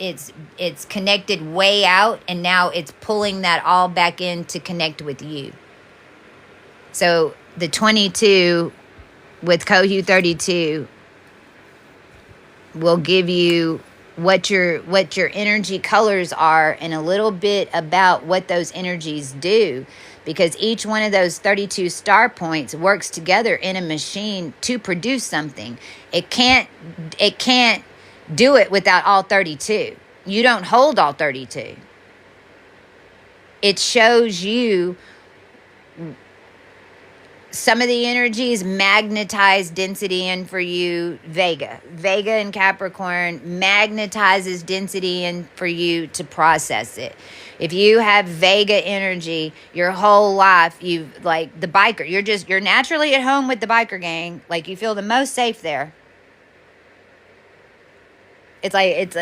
connected way out, and now it's pulling that all back in to connect with you. So the 22 with coHOO 32 will give you what your energy colors are and a little bit about what those energies do, because each one of those 32 star points works together in a machine to produce something. It can't do it without all 32. You don't hold all 32. It shows you some of the energies magnetize density in for you. Vega in Capricorn magnetizes density in for you to process it. If you have Vega energy your whole life, you like the biker, you're naturally at home with the biker gang. Like, you feel the most safe there. It's like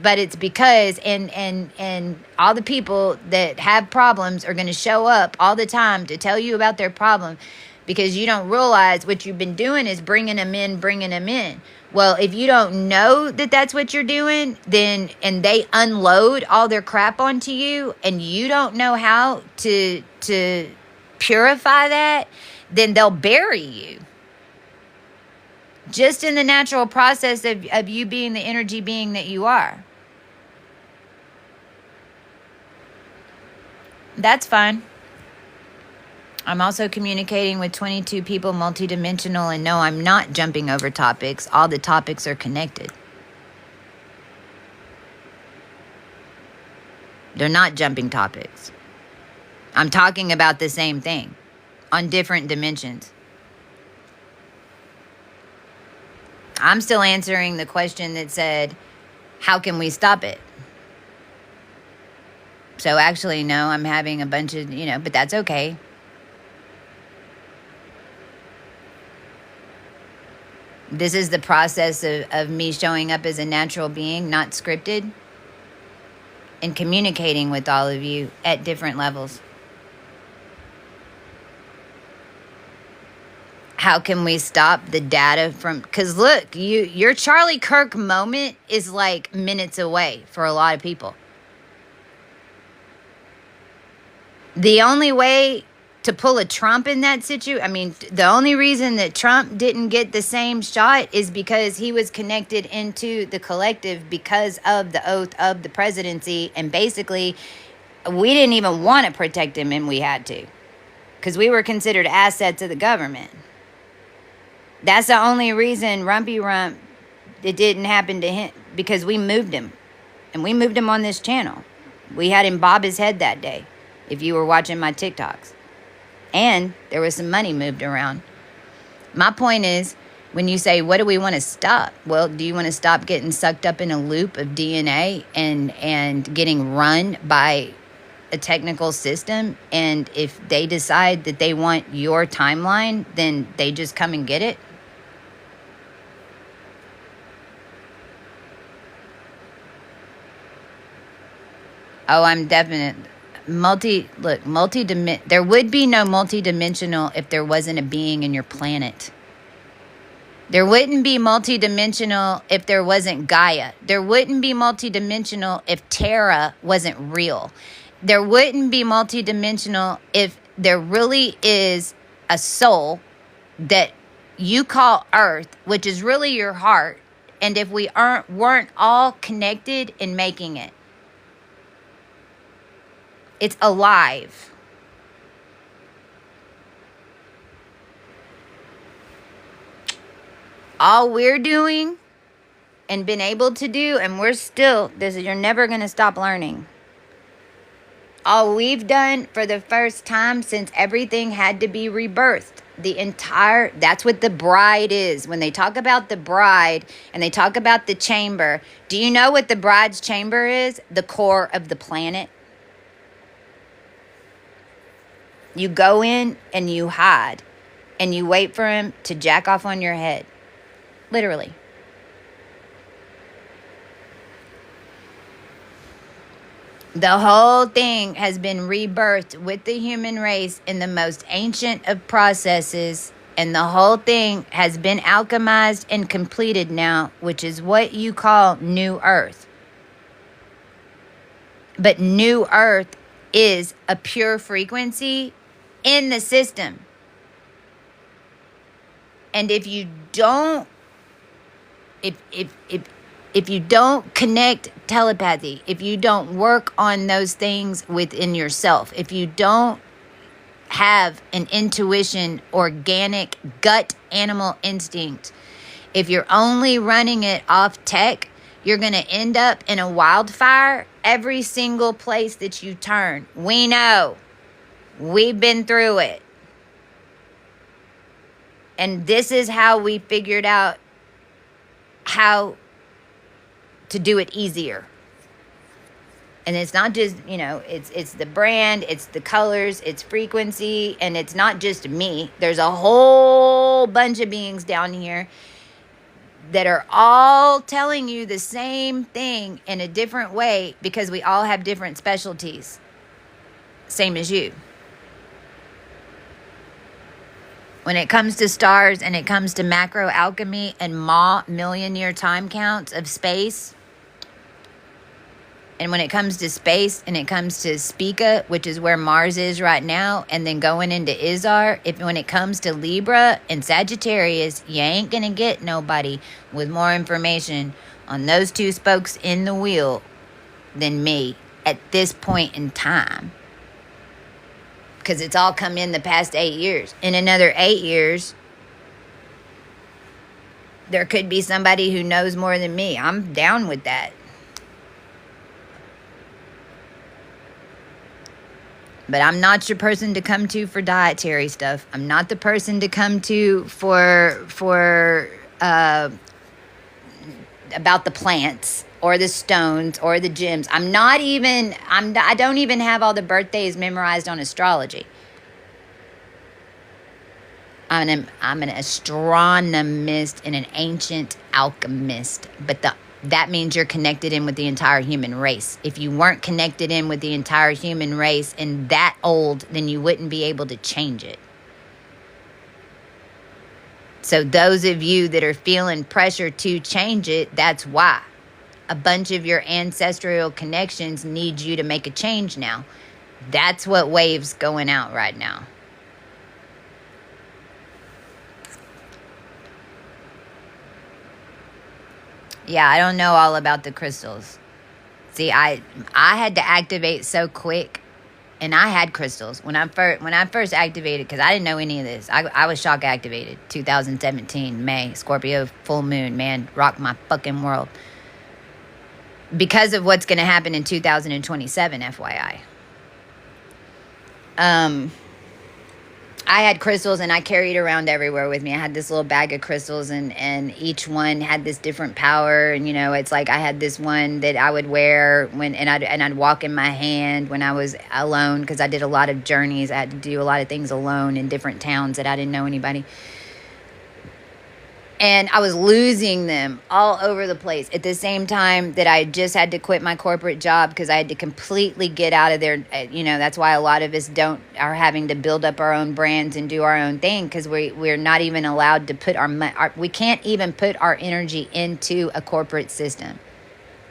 but it's because and all the people that have problems are going to show up all the time to tell you about their problem, because you don't realize what you've been doing is bringing them in. Well, if you don't know that that's what you're doing, then and they unload all their crap onto you, and you don't know how to purify that, then they'll bury you. Just in the natural process of you being the energy being that you are. That's fine. I'm also communicating with 22 people, multidimensional, and no, I'm not jumping over topics. All the topics are connected. They're not jumping topics. I'm talking about the same thing on different dimensions. I'm still answering the question that said, how can we stop it? So actually, no, I'm having a bunch of, but that's okay. This is the process of me showing up as a natural being, not scripted, and communicating with all of you at different levels. How can we stop the data from, because look, your Charlie Kirk moment is like minutes away for a lot of people. The only way to pull a Trump in that situation. I mean, the only reason that Trump didn't get the same shot is because he was connected into the collective because of the oath of the presidency. And basically, we didn't even want to protect him, and we had to, because we were considered assets of the government. That's the only reason Rumpy Rump, it didn't happen to him, because we moved him. And we moved him on this channel. We had him bob his head that day, if you were watching my TikToks. And there was some money moved around. My point is, when you say, what do we want to stop? Well, do you want to stop getting sucked up in a loop of DNA and getting run by a technical system? And if they decide that they want your timeline, then they just come and get it? Oh, I'm definite. There would be no multidimensional if there wasn't a being in your planet. There wouldn't be multidimensional if there wasn't Gaia. There wouldn't be multidimensional if Terra wasn't real. There wouldn't be multidimensional if there really is a soul that you call Earth, which is really your heart, and if we weren't all connected in making it. It's alive. All we're doing and been able to do, and you're never going to stop learning. All we've done for the first time since everything had to be rebirthed. That's what the bride is. When they talk about the bride and they talk about the chamber, do you know what the bride's chamber is? The core of the planet. You go in and you hide and you wait for him to jack off on your head. Literally. The whole thing has been rebirthed with the human race in the most ancient of processes, and the whole thing has been alchemized and completed now, which is what you call New Earth. But New Earth is a pure frequency in the system. And if you don't if you don't connect telepathy, if you don't work on those things within yourself, if you don't have an intuition, organic gut animal instinct, if you're only running it off tech, you're going to end up in a wildfire every single place that you turn. We know. We've been through it. And this is how we figured out how to do it easier. And it's not just, it's the brand, it's the colors, it's frequency, and it's not just me. There's a whole bunch of beings down here that are all telling you the same thing in a different way, because we all have different specialties. Same as you. When it comes to stars and it comes to macro alchemy and million-year time counts of space, and when it comes to space and it comes to SPICA, which is where Mars is right now, and then going into Izar, when it comes to Libra and Sagittarius, you ain't going to get nobody with more information on those two spokes in the wheel than me at this point in time. Because it's all come in the past 8 years. In another 8 years, there could be somebody who knows more than me. I'm down with that. But I'm not your person to come to for dietary stuff. I'm not the person to come to for about the plants or the stones or the gems. I don't even have all the birthdays memorized on astrology. I'm an astronomist and an ancient alchemist. But that means you're connected in with the entire human race. If you weren't connected in with the entire human race and that old, then you wouldn't be able to change it. So those of you that are feeling pressure to change it, that's why. A bunch of your ancestral connections need you to make a change now. That's what wave's going out right now. Yeah, I don't know all about the crystals. See, I had to activate so quick, and I had crystals when I first activated, because I didn't know any of this. I was shock activated 2017 May, Scorpio full moon, man, rocked my fucking world because of what's going to happen in 2027, FYI. I had crystals, and I carried around everywhere with me. I had this little bag of crystals, and each one had this different power. And, you know, it's like I had this one that I would wear and I'd walk in my hand when I was alone, because I did a lot of journeys. I had to do a lot of things alone in different towns that I didn't know anybody. And I was losing them all over the place at the same time that I just had to quit my corporate job, because I had to completely get out of there. You know, that's why a lot of us are having to build up our own brands and do our own thing, because we're not even allowed to put we can't even put our energy into a corporate system,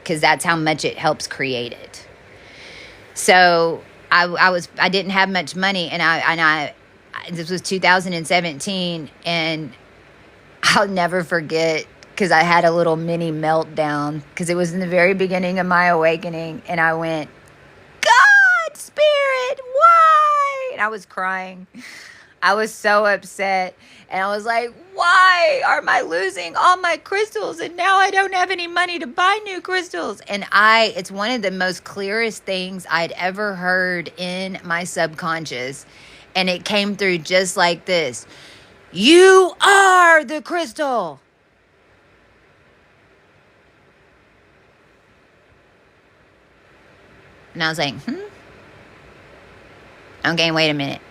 because that's how much it helps create it. So I didn't have much money, and I this was 2017, and I'll never forget, because I had a little mini meltdown, because it was in the very beginning of my awakening, and I went, God, Spirit, why? And I was crying. I was so upset, and I was like, why am I losing all my crystals, and now I don't have any money to buy new crystals? And it's one of the most clearest things I'd ever heard in my subconscious, and it came through just like this. You are the crystal. And I was like, Okay, wait a minute.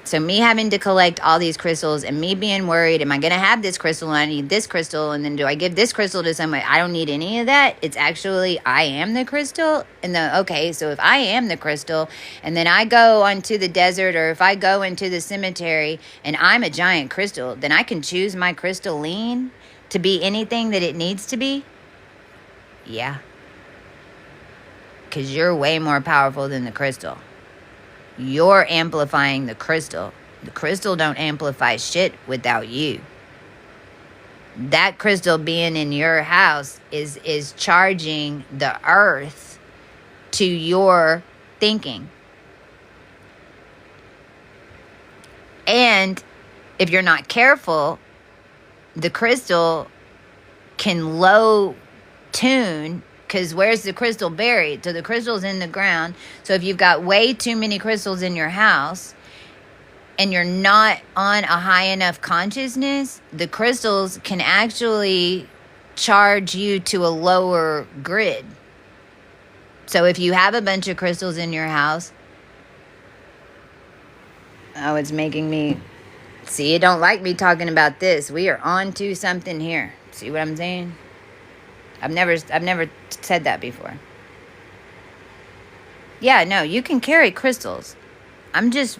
So me having to collect all these crystals, and me being worried, am I going to have this crystal and I need this crystal, and then do I give this crystal to somebody? I don't need any of that. It's actually, I am the crystal. And okay, so if I am the crystal, and then I go onto the desert, or if I go into the cemetery and I'm a giant crystal, then I can choose my crystalline to be anything that it needs to be? Yeah. Because you're way more powerful than the crystal. You're amplifying the crystal. The crystal don't amplify shit without you. That crystal being in your house is charging the earth to your thinking. And if you're not careful, the crystal can low tune, because where's the crystal buried? So the crystal's in the ground. So if you've got way too many crystals in your house and you're not on a high enough consciousness, the crystals can actually charge you to a lower grid. So if you have a bunch of crystals in your house, it's making me, see, it don't like me talking about this. We are on to something here. See what I'm saying? I've never said that before. Yeah, no, you can carry crystals. I'm just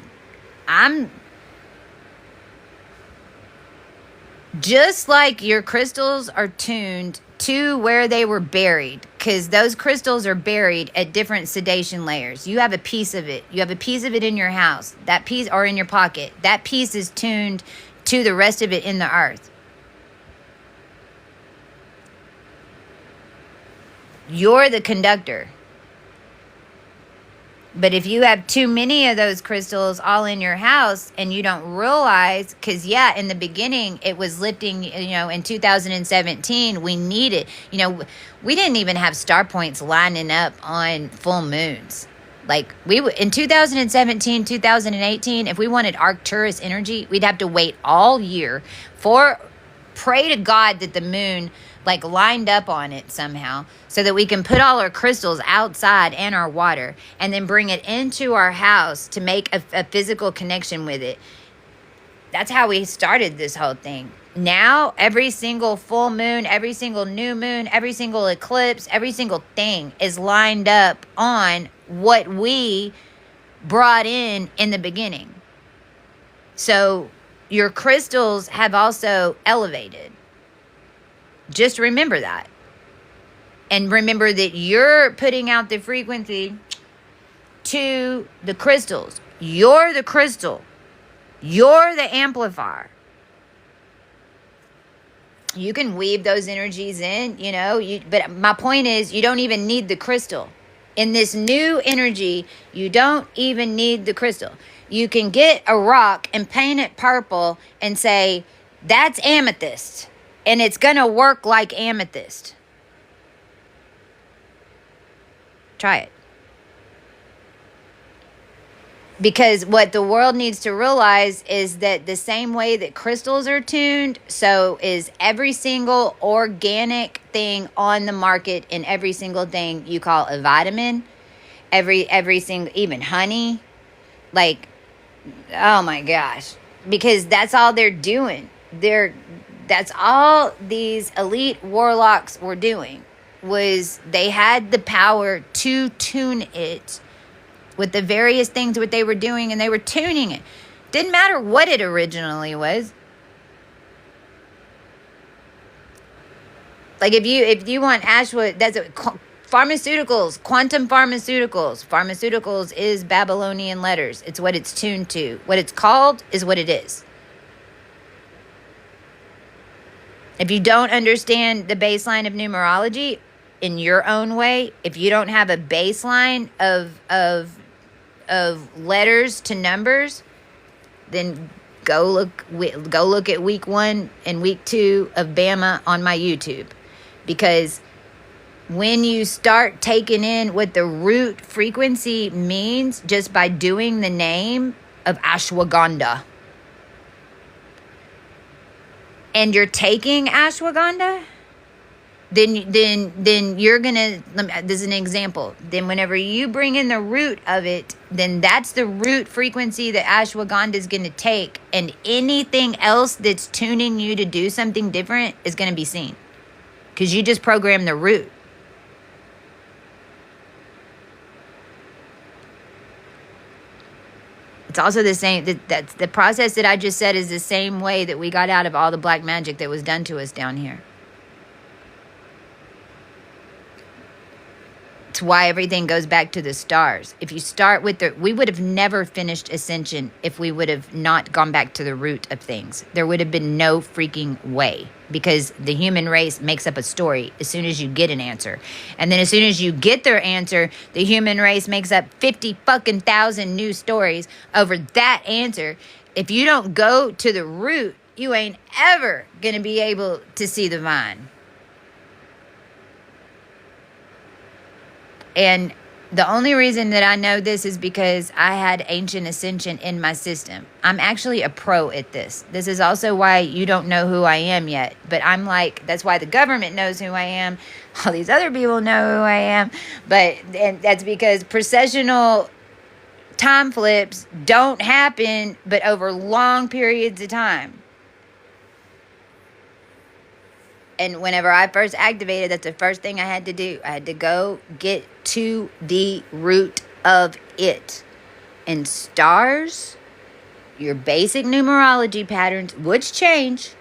like your crystals are tuned to where they were buried, because those crystals are buried at different sedation layers. You have a piece of it. You have a piece of it in your house. That piece, or in your pocket. That piece is tuned to the rest of it in the earth. You're the conductor. But if you have too many of those crystals all in your house and you don't realize, because in the beginning it was lifting, in 2017 we needed, we didn't even have star points lining up on full moons. Like in 2017, 2018, if we wanted Arcturus energy, we'd have to wait all year pray to God that the moon lined up on it somehow, so that we can put all our crystals outside and our water, and then bring it into our house to make a physical connection with it. That's how we started this whole thing. Now, every single full moon, every single new moon, every single eclipse, every single thing is lined up on what we brought in the beginning. So your crystals have also elevated. Just remember that. And remember that you're putting out the frequency to the crystals. You're the crystal. You're the amplifier. You can weave those energies in, you know, but my point is you don't even need the crystal. In this new energy, you don't even need the crystal. You can get a rock and paint it purple and say, that's amethyst. And it's going to work like amethyst. Try it. Because what the world needs to realize is that the same way that crystals are tuned, so is every single organic thing on the market, and every single thing you call a vitamin, every single, even honey, like, oh my gosh, because that's all they're doing. That's all these elite warlocks were doing, was they had the power to tune it with the various things what they were doing, and they were tuning it. Didn't matter what it originally was. Like if you want Ashwood, that's pharmaceuticals, quantum pharmaceuticals. Pharmaceuticals is Babylonian letters. It's what it's tuned to. What it's called is what it is. If you don't understand the baseline of numerology in your own way, if you don't have a baseline of letters to numbers, then go look at week 1 and week 2 of Bama on my YouTube. Because when you start taking in what the root frequency means just by doing the name of ashwagandha, and you're taking ashwagandha, then you're gonna, this is an example, then whenever you bring in the root of it, then that's the root frequency that ashwagandha is gonna take, and anything else that's tuning you to do something different is gonna be seen, because you just programmed the root. It's also the same, that's the process that I just said is the same way that we got out of all the black magic that was done to us down here. It's why everything goes back to the stars. If you start with we would have never finished Ascension if we would have not gone back to the root of things. There would have been no freaking way, because the human race makes up a story as soon as you get an answer. And then as soon as you get their answer, the human race makes up 50 fucking thousand new stories over that answer. If you don't go to the root, you ain't ever gonna be able to see the vine. And the only reason that I know this is because I had Ancient Ascension in my system. I'm actually a pro at this. This is also why you don't know who I am yet. But I'm like, that's why the government knows who I am. All these other people know who I am. And that's because processional time flips don't happen, but over long periods of time. And whenever I first activated, that's the first thing I had to do. I had to go get to the root of it. And stars, your basic numerology patterns, which change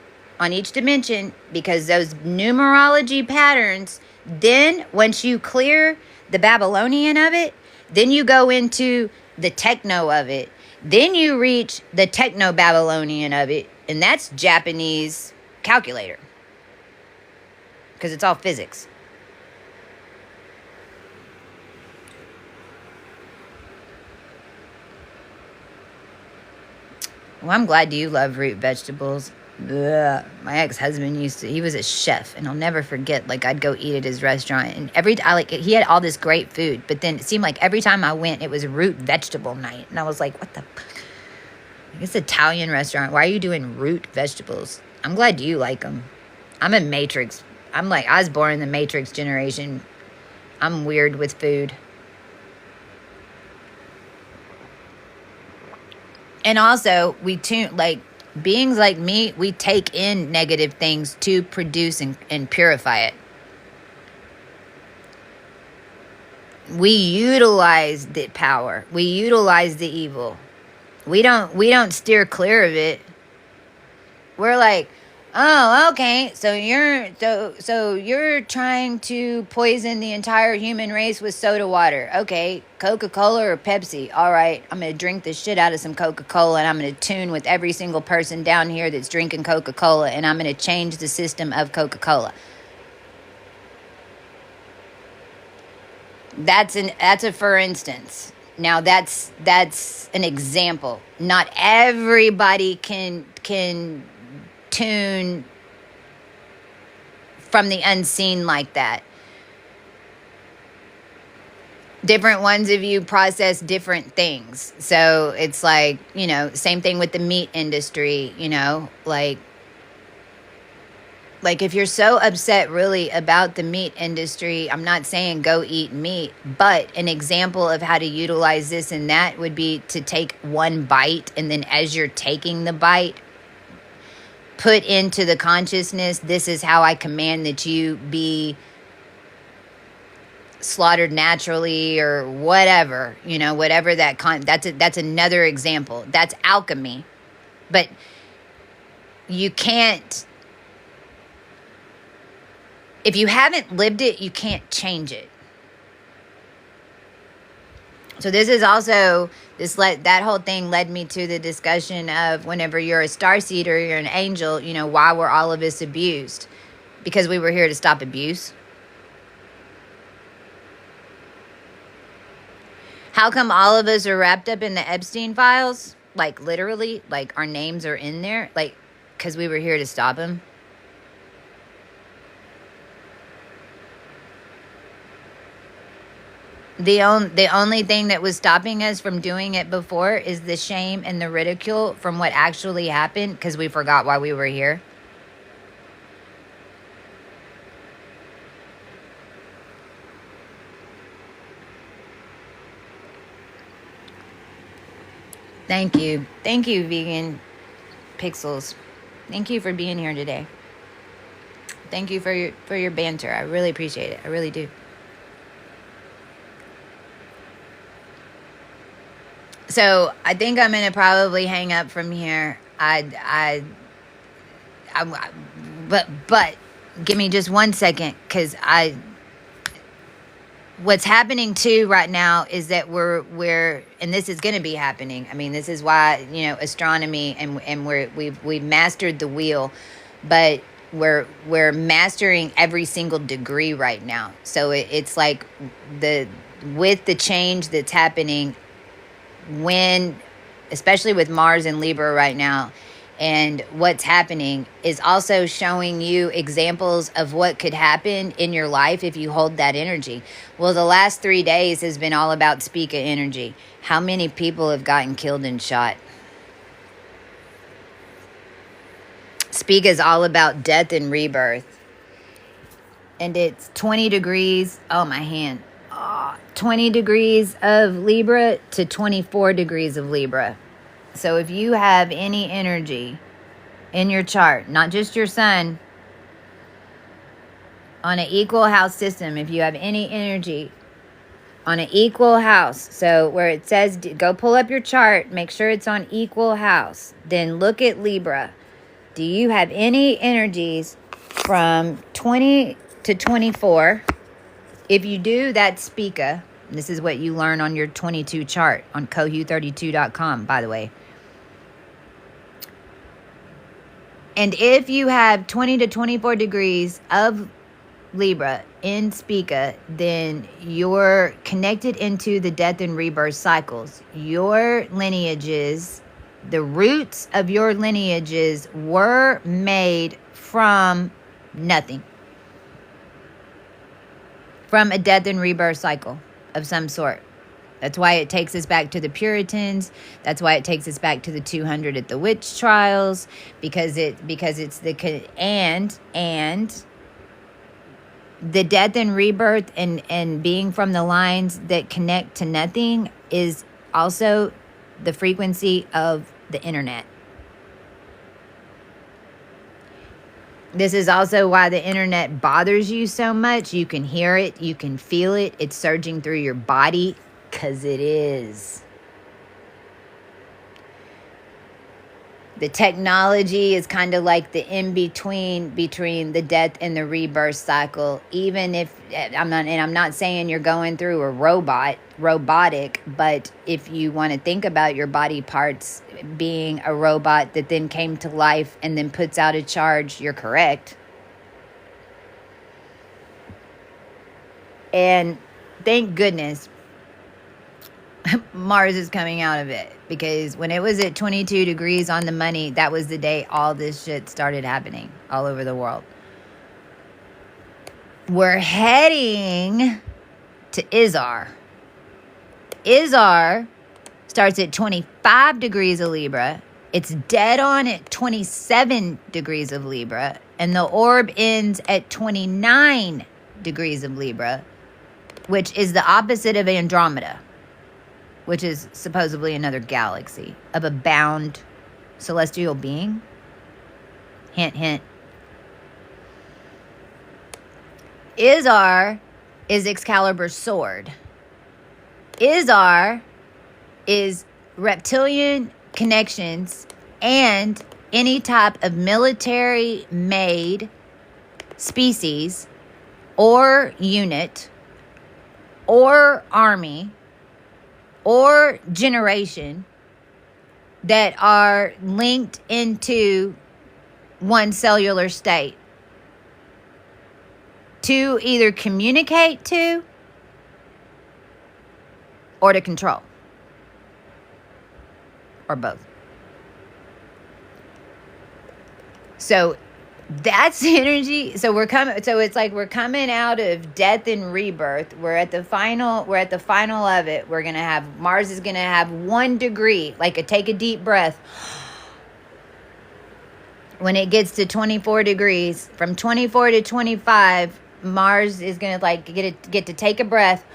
on each dimension, because those numerology patterns, then once you clear the Babylonian of it, then you go into the techno of it. Then you reach the techno-Babylonian of it, and that's Japanese calculator. Because it's all physics. Well, I'm glad you love root vegetables. Ugh. My ex-husband he was a chef, and I'll never forget, like, I'd go eat at his restaurant, and he had all this great food, but then it seemed like every time I went, it was root vegetable night, and I was like, what the fuck? It's an Italian restaurant. Why are you doing root vegetables? I'm glad you like them. I'm a Matrix. I was born in the Matrix generation. I'm weird with food. And also, beings like me, we take in negative things to produce and purify it. We utilize the power. We utilize the evil. We don't steer clear of it. We're like, Oh, okay. So you're trying to poison the entire human race with soda water. Okay, Coca-Cola or Pepsi. All right, I'm going to drink the shit out of some Coca-Cola, and I'm going to tune with every single person down here that's drinking Coca-Cola, and I'm going to change the system of Coca-Cola. That's a for instance. Now that's an example. Not everybody can tune from the unseen like that. Different ones of you process different things. So it's like, you know, same thing with the meat industry, you know, like if you're so upset really about the meat industry, I'm not saying go eat meat, but an example of how to utilize this and that would be to take one bite, and then as you're taking the bite, put into the consciousness, this is how I command that you be slaughtered naturally, or whatever, you know, whatever that's another example. That's alchemy. But you can't, if you haven't lived it, you can't change it. So this is also, that whole thing led me to the discussion of whenever you're a starseed or you're an angel, you know, why were all of us abused? Because we were here to stop abuse. How come all of us are wrapped up in the Epstein files? Like literally, like our names are in there, like because we were here to stop him. The only thing that was stopping us from doing it before is the shame and the ridicule from what actually happened, because we forgot why we were here. Thank you. Thank you, Vegan Pixels. Thank you for being here today. Thank you for your banter. I really appreciate it. I really do. So I think I'm gonna probably hang up from here. But give me just 1 second, because what's happening too right now is that we're and this is going to be happening. I mean, this is why, you know, astronomy, and we've mastered the wheel, but we're mastering every single degree right now. So it's like with the change that's happening, especially with Mars and Libra right now, and what's happening is also showing you examples of what could happen in your life if you hold that energy. Well, the last 3 days has been all about SPICA energy. How many people have gotten killed and shot? SPICA is all about death and rebirth. And it's 20 degrees. Oh, my hand. 20 degrees of Libra to 24 degrees of Libra. So if you have any energy in your chart, not just your sun, on an equal house system, if you have any energy on an equal house, so where it says, go pull up your chart, make sure it's on equal house, then look at Libra. Do you have any energies from 20 to 24? If you do, that's SPICA. This is what you learn on your 22 chart on coHOO32.com, by the way. And if you have 20 to 24 degrees of Libra in SPICA, then you're connected into the death and rebirth cycles. Your lineages, the roots of your lineages were made from nothing. From a death and rebirth cycle of some sort. That's why it takes us back to the Puritans. That's why it takes us back to the 200 at the witch trials, because it's the and the death and rebirth and being from the lines that connect to nothing is also the frequency of the internet. This is also why the internet bothers you so much. You can hear it. You can feel it. It's surging through your body, because it is. The technology is kind of like the in-between between the death and the rebirth cycle. Even if I'm not saying you're going through a robotic, but if you want to think about your body parts being a robot that then came to life and then puts out a charge, you're correct. And thank goodness Mars is coming out of it, because when it was at 22 degrees on the money, that was the day all this shit started happening all over the world. We're heading to Izar. Izar starts at 25 degrees of Libra. It's dead on at 27 degrees of Libra. And the orb ends at 29 degrees of Libra, which is the opposite of Andromeda, which is supposedly another galaxy of a bound celestial being. Hint, hint. Izar is Excalibur's sword. Izar is reptilian connections and any type of military-made species or unit or army or generation that are linked into one cellular state to either communicate to or to control, or both. So that's the energy. So it's like we're coming out of death and rebirth. We're at the final of it. We're going to have, Mars is going to have 1 degree, take a deep breath. When it gets to 24 degrees, from 24 to 25, Mars is going to get to take a breath.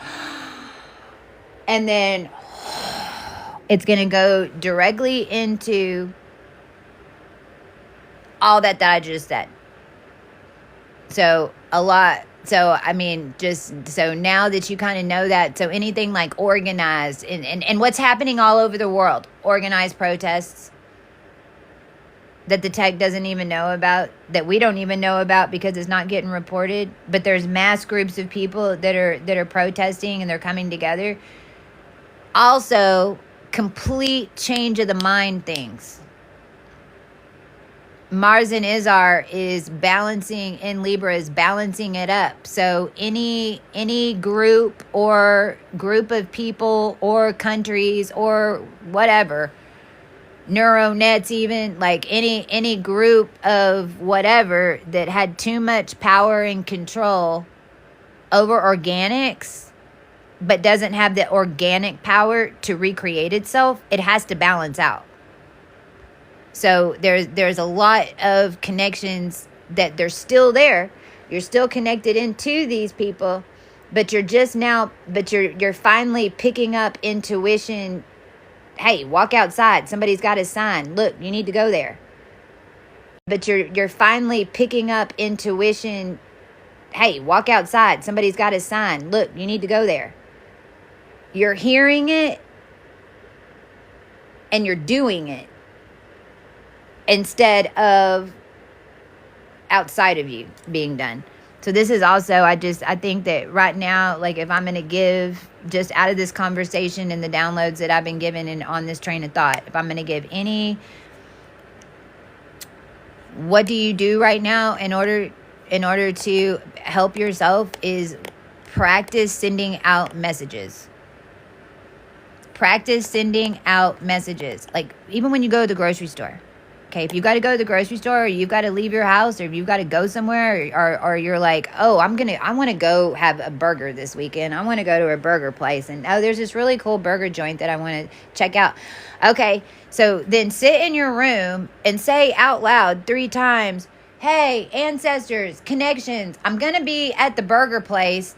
And then it's going to go directly into all that I just said. So now that you kind of know that, so anything like organized and what's happening all over the world, organized protests that the tech doesn't even know about, that we don't even know about because it's not getting reported, but there's mass groups of people that are protesting and they're coming together. Also, complete change of the mind things. Mars in Izar is balancing, in Libra is balancing it up. So any group or group of people or countries or whatever, neural nets even, any group of whatever that had too much power and control over organics but doesn't have the organic power to recreate itself, it has to balance out. So there's a lot of connections that they're still there. You're still connected into these people, but you're finally picking up intuition. Hey, walk outside. Somebody's got a sign. Look, you need to go there. But you're finally picking up intuition. Hey, walk outside. Somebody's got a sign. Look, you need to go there. You're hearing it and you're doing it, instead of outside of you being done. So this is also, I think that right now, if I'm going to give, just out of this conversation and the downloads that I've been given and on this train of thought, if I'm going to give any, what do you do right now in order to help yourself, is practice sending out messages. Practice sending out messages. Even when you go to the grocery store. Okay, if you got to go to the grocery store, or you've got to leave your house, or if you've got to go somewhere, or you're like, oh, I want to go have a burger this weekend. I want to go to a burger place. And, oh, there's this really cool burger joint that I want to check out. Okay, so then sit in your room and say out loud 3 times, hey, ancestors, connections, I'm going to be at the burger place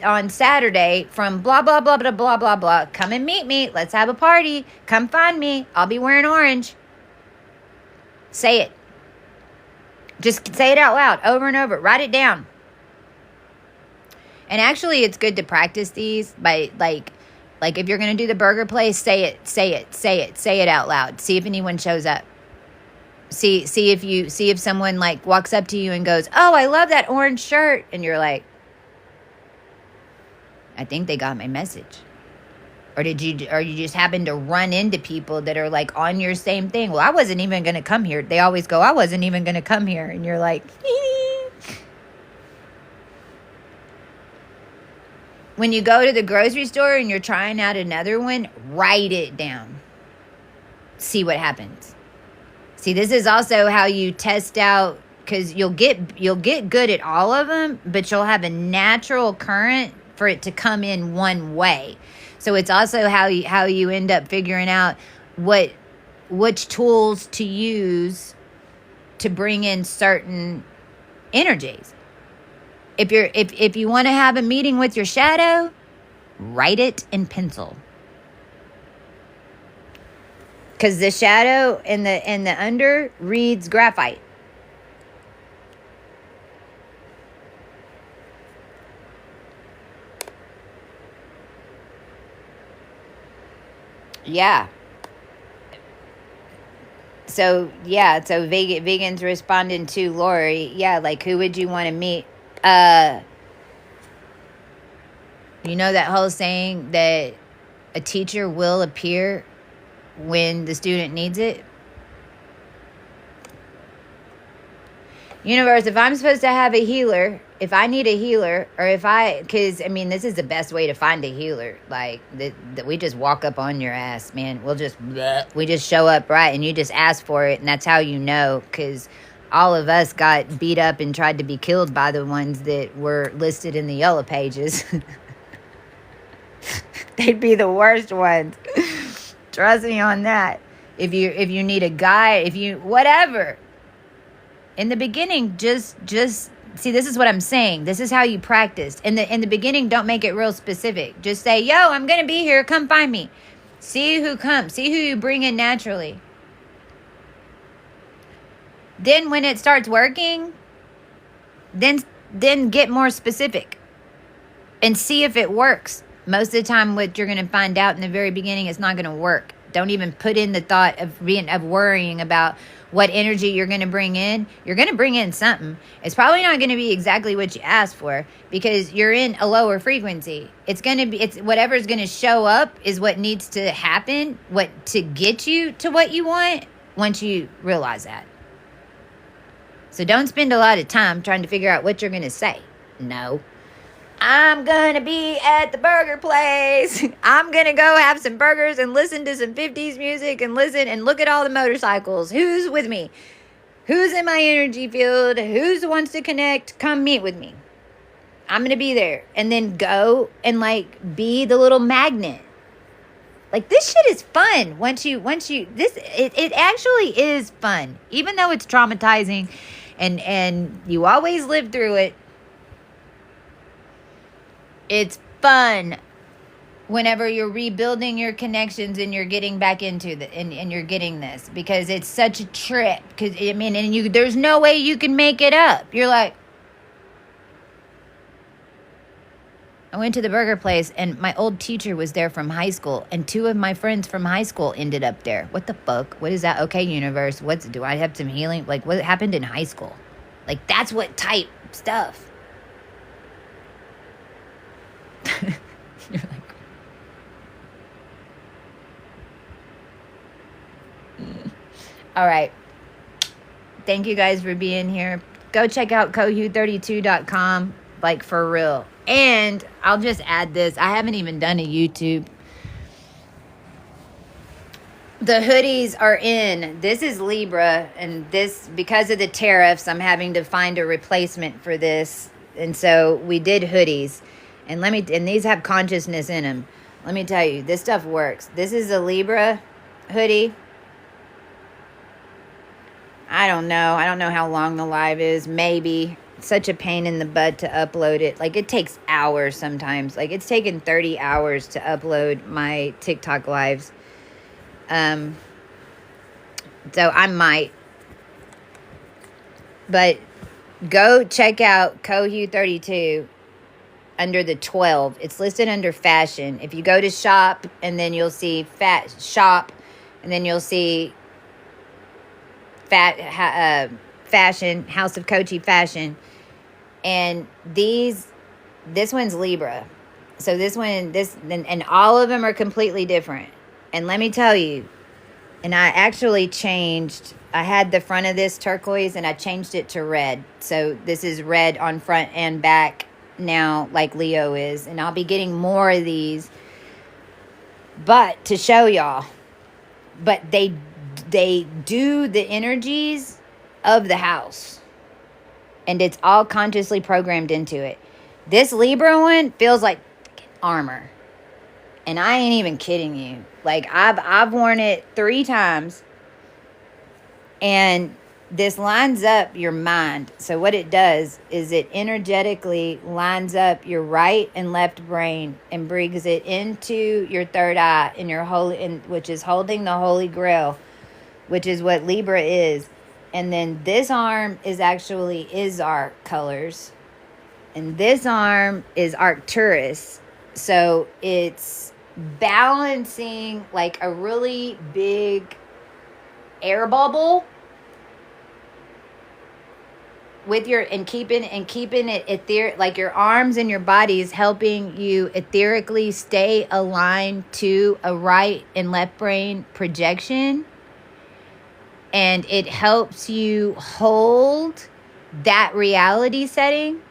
on Saturday from blah, blah, blah, blah, blah, blah, blah. Come and meet me. Let's have a party. Come find me. I'll be wearing orange. Say it. Just say it out loud over and over. Write it down. And actually, it's good to practice these by, if you're going to do the burger place, say it out loud. See if anyone shows up. See if someone like walks up to you and goes, "Oh, I love that orange shirt," and you're like, "I think they got my message." Or you just happen to run into people that are like on your same thing? Well, I wasn't even going to come here. They always go, "I wasn't even going to come here," and you're like, when you go to the grocery store and you're trying out another one, write it down. See what happens. See, this is also how you test out, because you'll get good at all of them, but you'll have a natural current for it to come in one way. So it's also how you end up figuring out which tools to use to bring in certain energies. If you want to have a meeting with your shadow, write it in pencil. Because the shadow and the under reads graphite. Yeah. So vegans responding to Lori. Yeah, like, who would you want to meet? You know that whole saying that a teacher will appear when the student needs it? Universe, if I'm supposed to have a healer, if I need a healer, or because, I mean, this is the best way to find a healer. Like, we just walk up on your ass, man. We just show up, right? And you just ask for it, and that's how you know, because all of us got beat up and tried to be killed by the ones that were listed in the yellow pages. They'd be the worst ones. Trust me on that. If you need a guide, whatever. In the beginning, just see, this is what I'm saying. This is how you practice. In the beginning, don't make it real specific. Just say, "Yo, I'm going to be here. Come find me." See who comes. See who you bring in naturally. Then when it starts working, then get more specific and see if it works. Most of the time, what you're going to find out in the very beginning is not going to work. Don't even put in the thought of worrying about what energy you're going to bring in. You're going to bring in something. It's probably not going to be exactly what you asked for, because you're in a lower frequency. It's whatever's going to show up is what needs to happen, to get you to what you want, once you realize that. So don't spend a lot of time trying to figure out what you're going to say. No. I'm going to be at the burger place. I'm going to go have some burgers and listen to some 50s music and look at all the motorcycles. Who's with me? Who's in my energy field? Who wants to connect? Come meet with me. I'm going to be there. And then go and be the little magnet. This shit is fun. It actually is fun. Even though it's traumatizing and you always live through it. It's fun whenever you're rebuilding your connections and you're getting back into and you're getting this, because it's such a trip. Because there's no way you can make it up. You're like, I went to the burger place and my old teacher was there from high school, and 2 of my friends from high school ended up there. What the fuck? What is that? Okay, universe. Do I have some healing? What happened in high school? That's what type stuff. You're all right. Thank you guys for being here. Go check out coHOO32.com, for real. And I'll just add this. I haven't even done a YouTube. The hoodies are in. This is Libra, and this, because of the tariffs, I'm having to find a replacement for this. And so we did hoodies. And these have consciousness in them. Let me tell you, this stuff works. This is a Libra hoodie. I don't know. I don't know how long the live is. Maybe. It's such a pain in the butt to upload it. It takes hours sometimes. It's taken 30 hours to upload my TikTok lives. So I might. But go check out coHOO32. Under the 12. It's listed under fashion. If you go to shop, and then you'll see shop, and then you'll see fashion, House of coCHEE fashion. And this one's Libra. So this one, and all of them are completely different. And let me tell you, and I actually changed, I had the front of this turquoise and I changed it to red. So this is red on front and back now, like Leo is. And I'll be getting more of these, but to show y'all. But they do the energies of the house. And it's all consciously programmed into it. This Libra one feels like armor. And I ain't even kidding you. Like, I've worn it 3 times. And this lines up your mind. So what it does is it energetically lines up your right and left brain and brings it into your third eye in your which is holding the Holy Grail, which is what Libra is. And then this arm is actually Izar colors. And this arm is Arcturus. So it's balancing like a really big air bubble with your, and keeping it etheric, like your arms and your body is helping you etherically stay aligned to a right and left brain projection. And it helps you hold that reality setting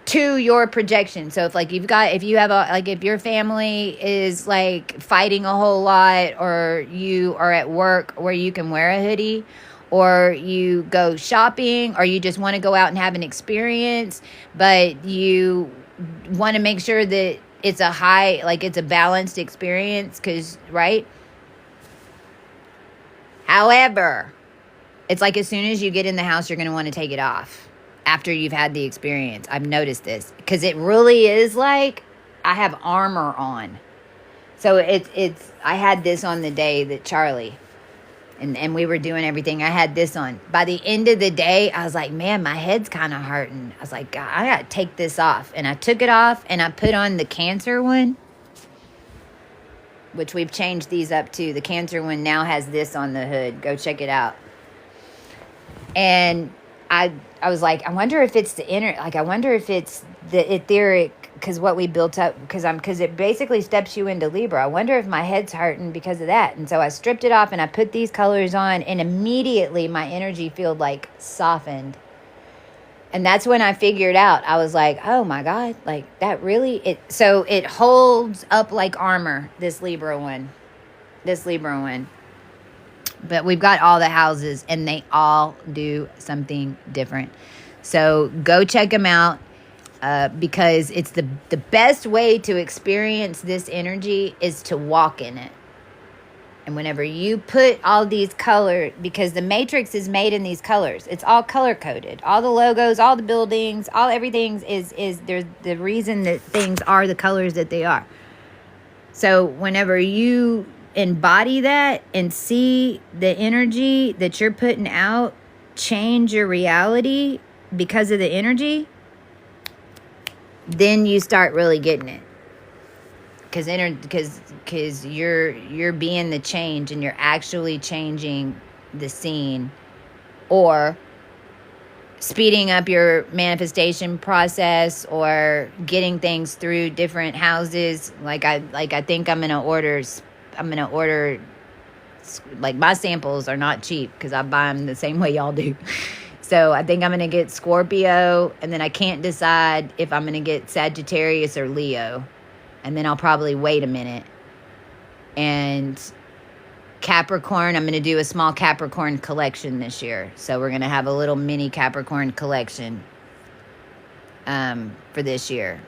to your projection. So if your family is like fighting a whole lot, or you are at work where you can wear a hoodie, or you go shopping, or you just want to go out and have an experience, but you want to make sure that it's a balanced experience, right? However, it's like as soon as you get in the house, you're going to want to take it off after you've had the experience. I've noticed this because it really is like I have armor on. So I had this on the day that Charlie and we were doing everything. I had this on. By the end of the day, I was like, man, my head's kind of hurting. I was like, God, I got to take this off. And I took it off and I put on the Cancer one, which we've changed these up to. The Cancer one now has this on the hood. Go check it out. And I was like, I wonder if it's I wonder if it's the etheric, because what we built up, because it basically steps you into Libra. I wonder if my head's hurting because of that. And so I stripped it off and I put these colors on, and immediately my energy field like softened. And that's when I figured out, I was like, oh my God, like that really, so it holds up like armor, this Libra one. But we've got all the houses and they all do something different. So go check them out because it's the best way to experience this energy is to walk in it. And whenever you put all these colors, because the matrix is made in these colors, it's all color coded. All the logos, all the buildings, everything is there's the reason that things are the colors that they are. So whenever you embody that and see the energy that you're putting out change your reality because of the energy, then you start really getting it. Because you're being the change, and you're actually changing the scene, or speeding up your manifestation process, or getting things through different houses. Like I think I'm gonna order. Like, my samples are not cheap because I buy them the same way y'all do. So I think I'm gonna get Scorpio, and then I can't decide if I'm gonna get Sagittarius or Leo. And then I'll probably wait a minute. And Capricorn, I'm going to do a small Capricorn collection this year. So we're going to have a little mini Capricorn collection for this year.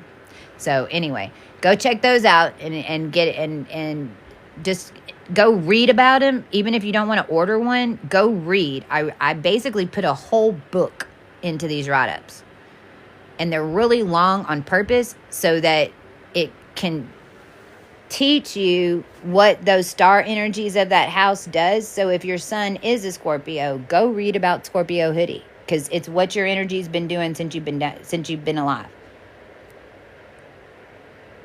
So anyway, go check those out and get it, and just go read about them. Even if you don't want to order one, go read. I basically put a whole book into these write-ups. And they're really long on purpose so that it can teach you what those star energies of that house does. So if your sun is a Scorpio, go read about Scorpio hoodie, because it's what your energy's been doing since you've been alive.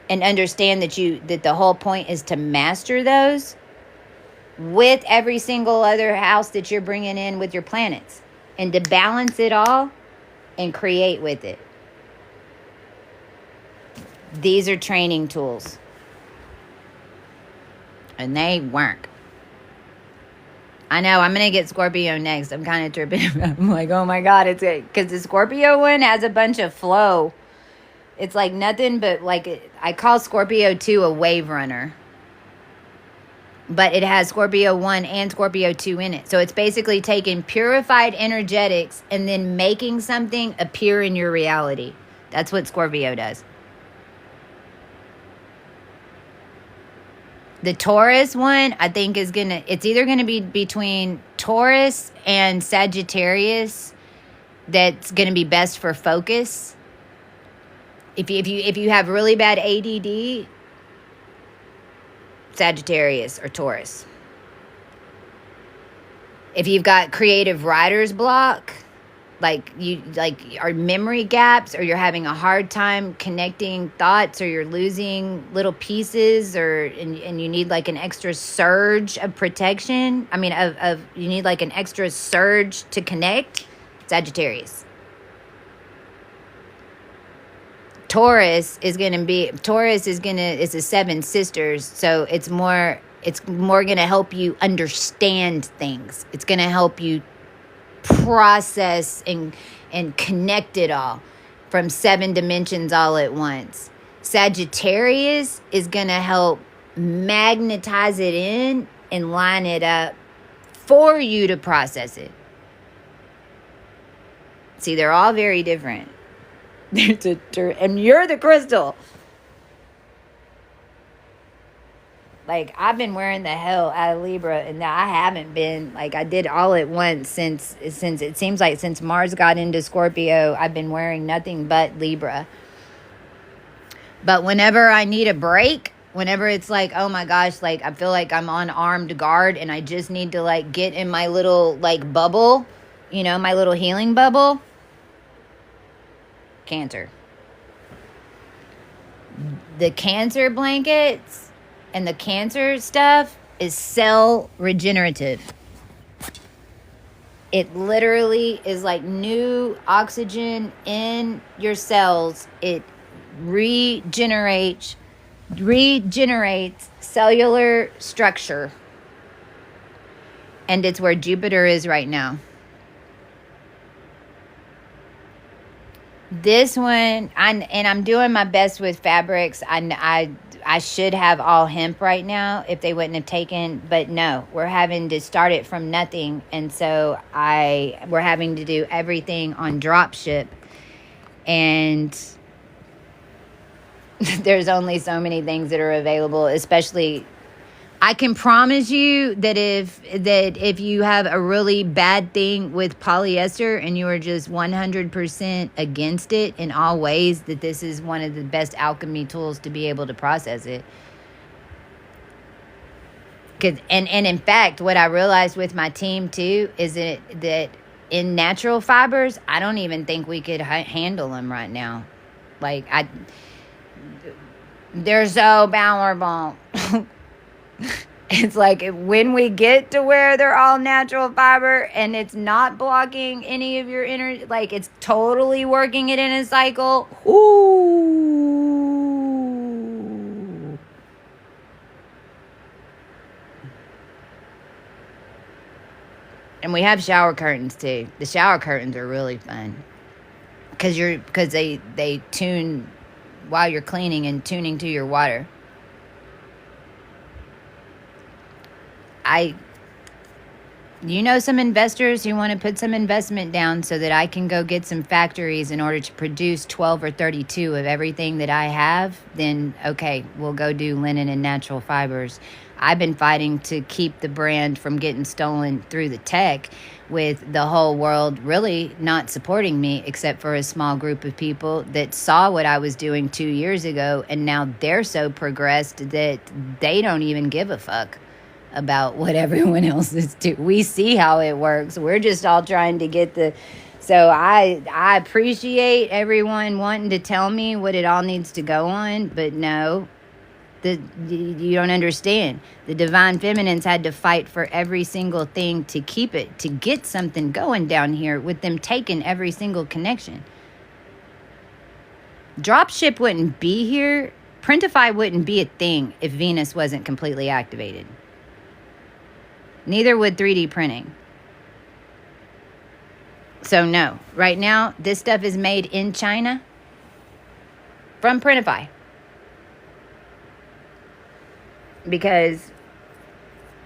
And understand that the whole point is to master those with every single other house that you're bringing in with your planets, and to balance it all and create with it. These are training tools, and they work. I know I'm gonna get Scorpio next. I'm kind of tripping. I'm like, oh my god, it's it, because the Scorpio one has a bunch of flow. It's like nothing but like, I call Scorpio 2 a wave runner, but it has Scorpio 1 and Scorpio 2 in it. So it's basically taking purified energetics and then making something appear in your reality. That's what Scorpio does. The Taurus one, I think it's either gonna be between Taurus and Sagittarius. That's gonna be best for focus. If you have really bad ADD, Sagittarius or Taurus. If you've got creative writer's block, like are memory gaps, or you're having a hard time connecting thoughts, or you're losing little pieces, and you need like an extra surge of protection. I mean, you need like an extra surge to connect. Sagittarius. Taurus is a 7 sisters, so it's more going to help you understand things. It's going to help you process and connect it all from 7 dimensions all at once. Sagittarius is going to help magnetize it in and line it up for you to process it. See, they're all very different. And you're the crystal. Like, I've been wearing the hell out of Libra, and I haven't been, like, I did all at once since it seems like since Mars got into Scorpio, I've been wearing nothing but Libra. But whenever I need a break, whenever it's like, oh my gosh, like, I feel like I'm on armed guard and I just need to, like, get in my little, like, bubble, you know, my little healing bubble. Cancer. The Cancer blankets and the Cancer stuff is cell regenerative. It literally is like new oxygen in your cells. It regenerates cellular structure. And it's where Jupiter is right now. This one, I'm doing my best with fabrics. I should have all hemp right now if they wouldn't have taken, but no, we're having to start it from nothing, and so we're having to do everything on drop ship, and there's only so many things that are available, especially. I can promise you that if you have a really bad thing with polyester and you are just 100% against it in all ways, that this is one of the best alchemy tools to be able to process it. And in fact, what I realized with my team too is that in natural fibers, I don't even think we could handle them right now. Like, they're so valuable. It's like when we get to where they're all natural fiber and it's not blocking any of your energy, like it's totally working it in a cycle. Ooh. And we have shower curtains too. The shower curtains are really fun because they tune while you're cleaning and tuning to your water. Some investors who want to put some investment down so that I can go get some factories in order to produce 12 or 32 of everything that I have, then okay, we'll go do linen and natural fibers. I've been fighting to keep the brand from getting stolen through the tech, with the whole world really not supporting me except for a small group of people that saw what I was doing 2 years ago, and now they're so progressed that they don't even give a fuck about what everyone else is doing. We see how it works. We're just all trying to get so I appreciate everyone wanting to tell me what it all needs to go on, but no, You don't understand. The divine feminines had to fight for every single thing to keep it, to get something going down here with them taking every single connection. Dropship wouldn't be here. Printify wouldn't be a thing if Venus wasn't completely activated. Neither would 3D printing. So no, right now, this stuff is made in China from Printify. Because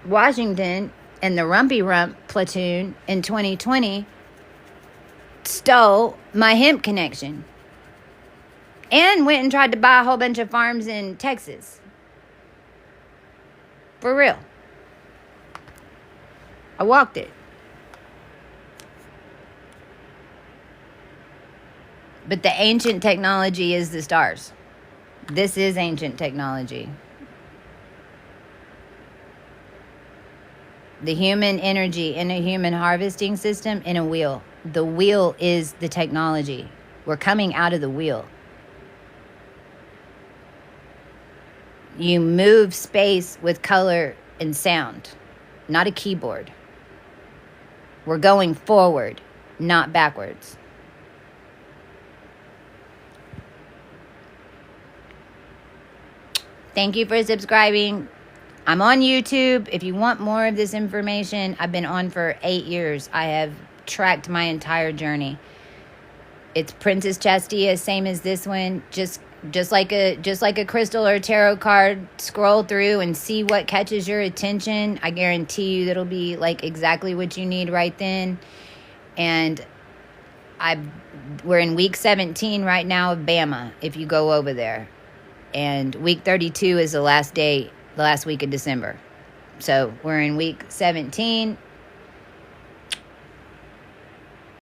Washington and the Rumpy Rump platoon in 2020 stole my hemp connection and went and tried to buy a whole bunch of farms in Texas. For real. I walked it. But the ancient technology is the stars. This is ancient technology. The human energy in a human harvesting system in a wheel. The wheel is the technology. We're coming out of the wheel. You move space with color and sound, not a keyboard. We're going forward, not backwards. Thank you for subscribing. I'm on YouTube. If you want more of this information, I've been on for 8 years. I have tracked my entire journey. It's Princess Chastia, same as this one. Just like a crystal or tarot card, scroll through and see what catches your attention. I guarantee you that'll be like exactly what you need right then. And we're in week 17 right now of Bama, if you go over there. And week 32 is the last week of December. So we're in week 17.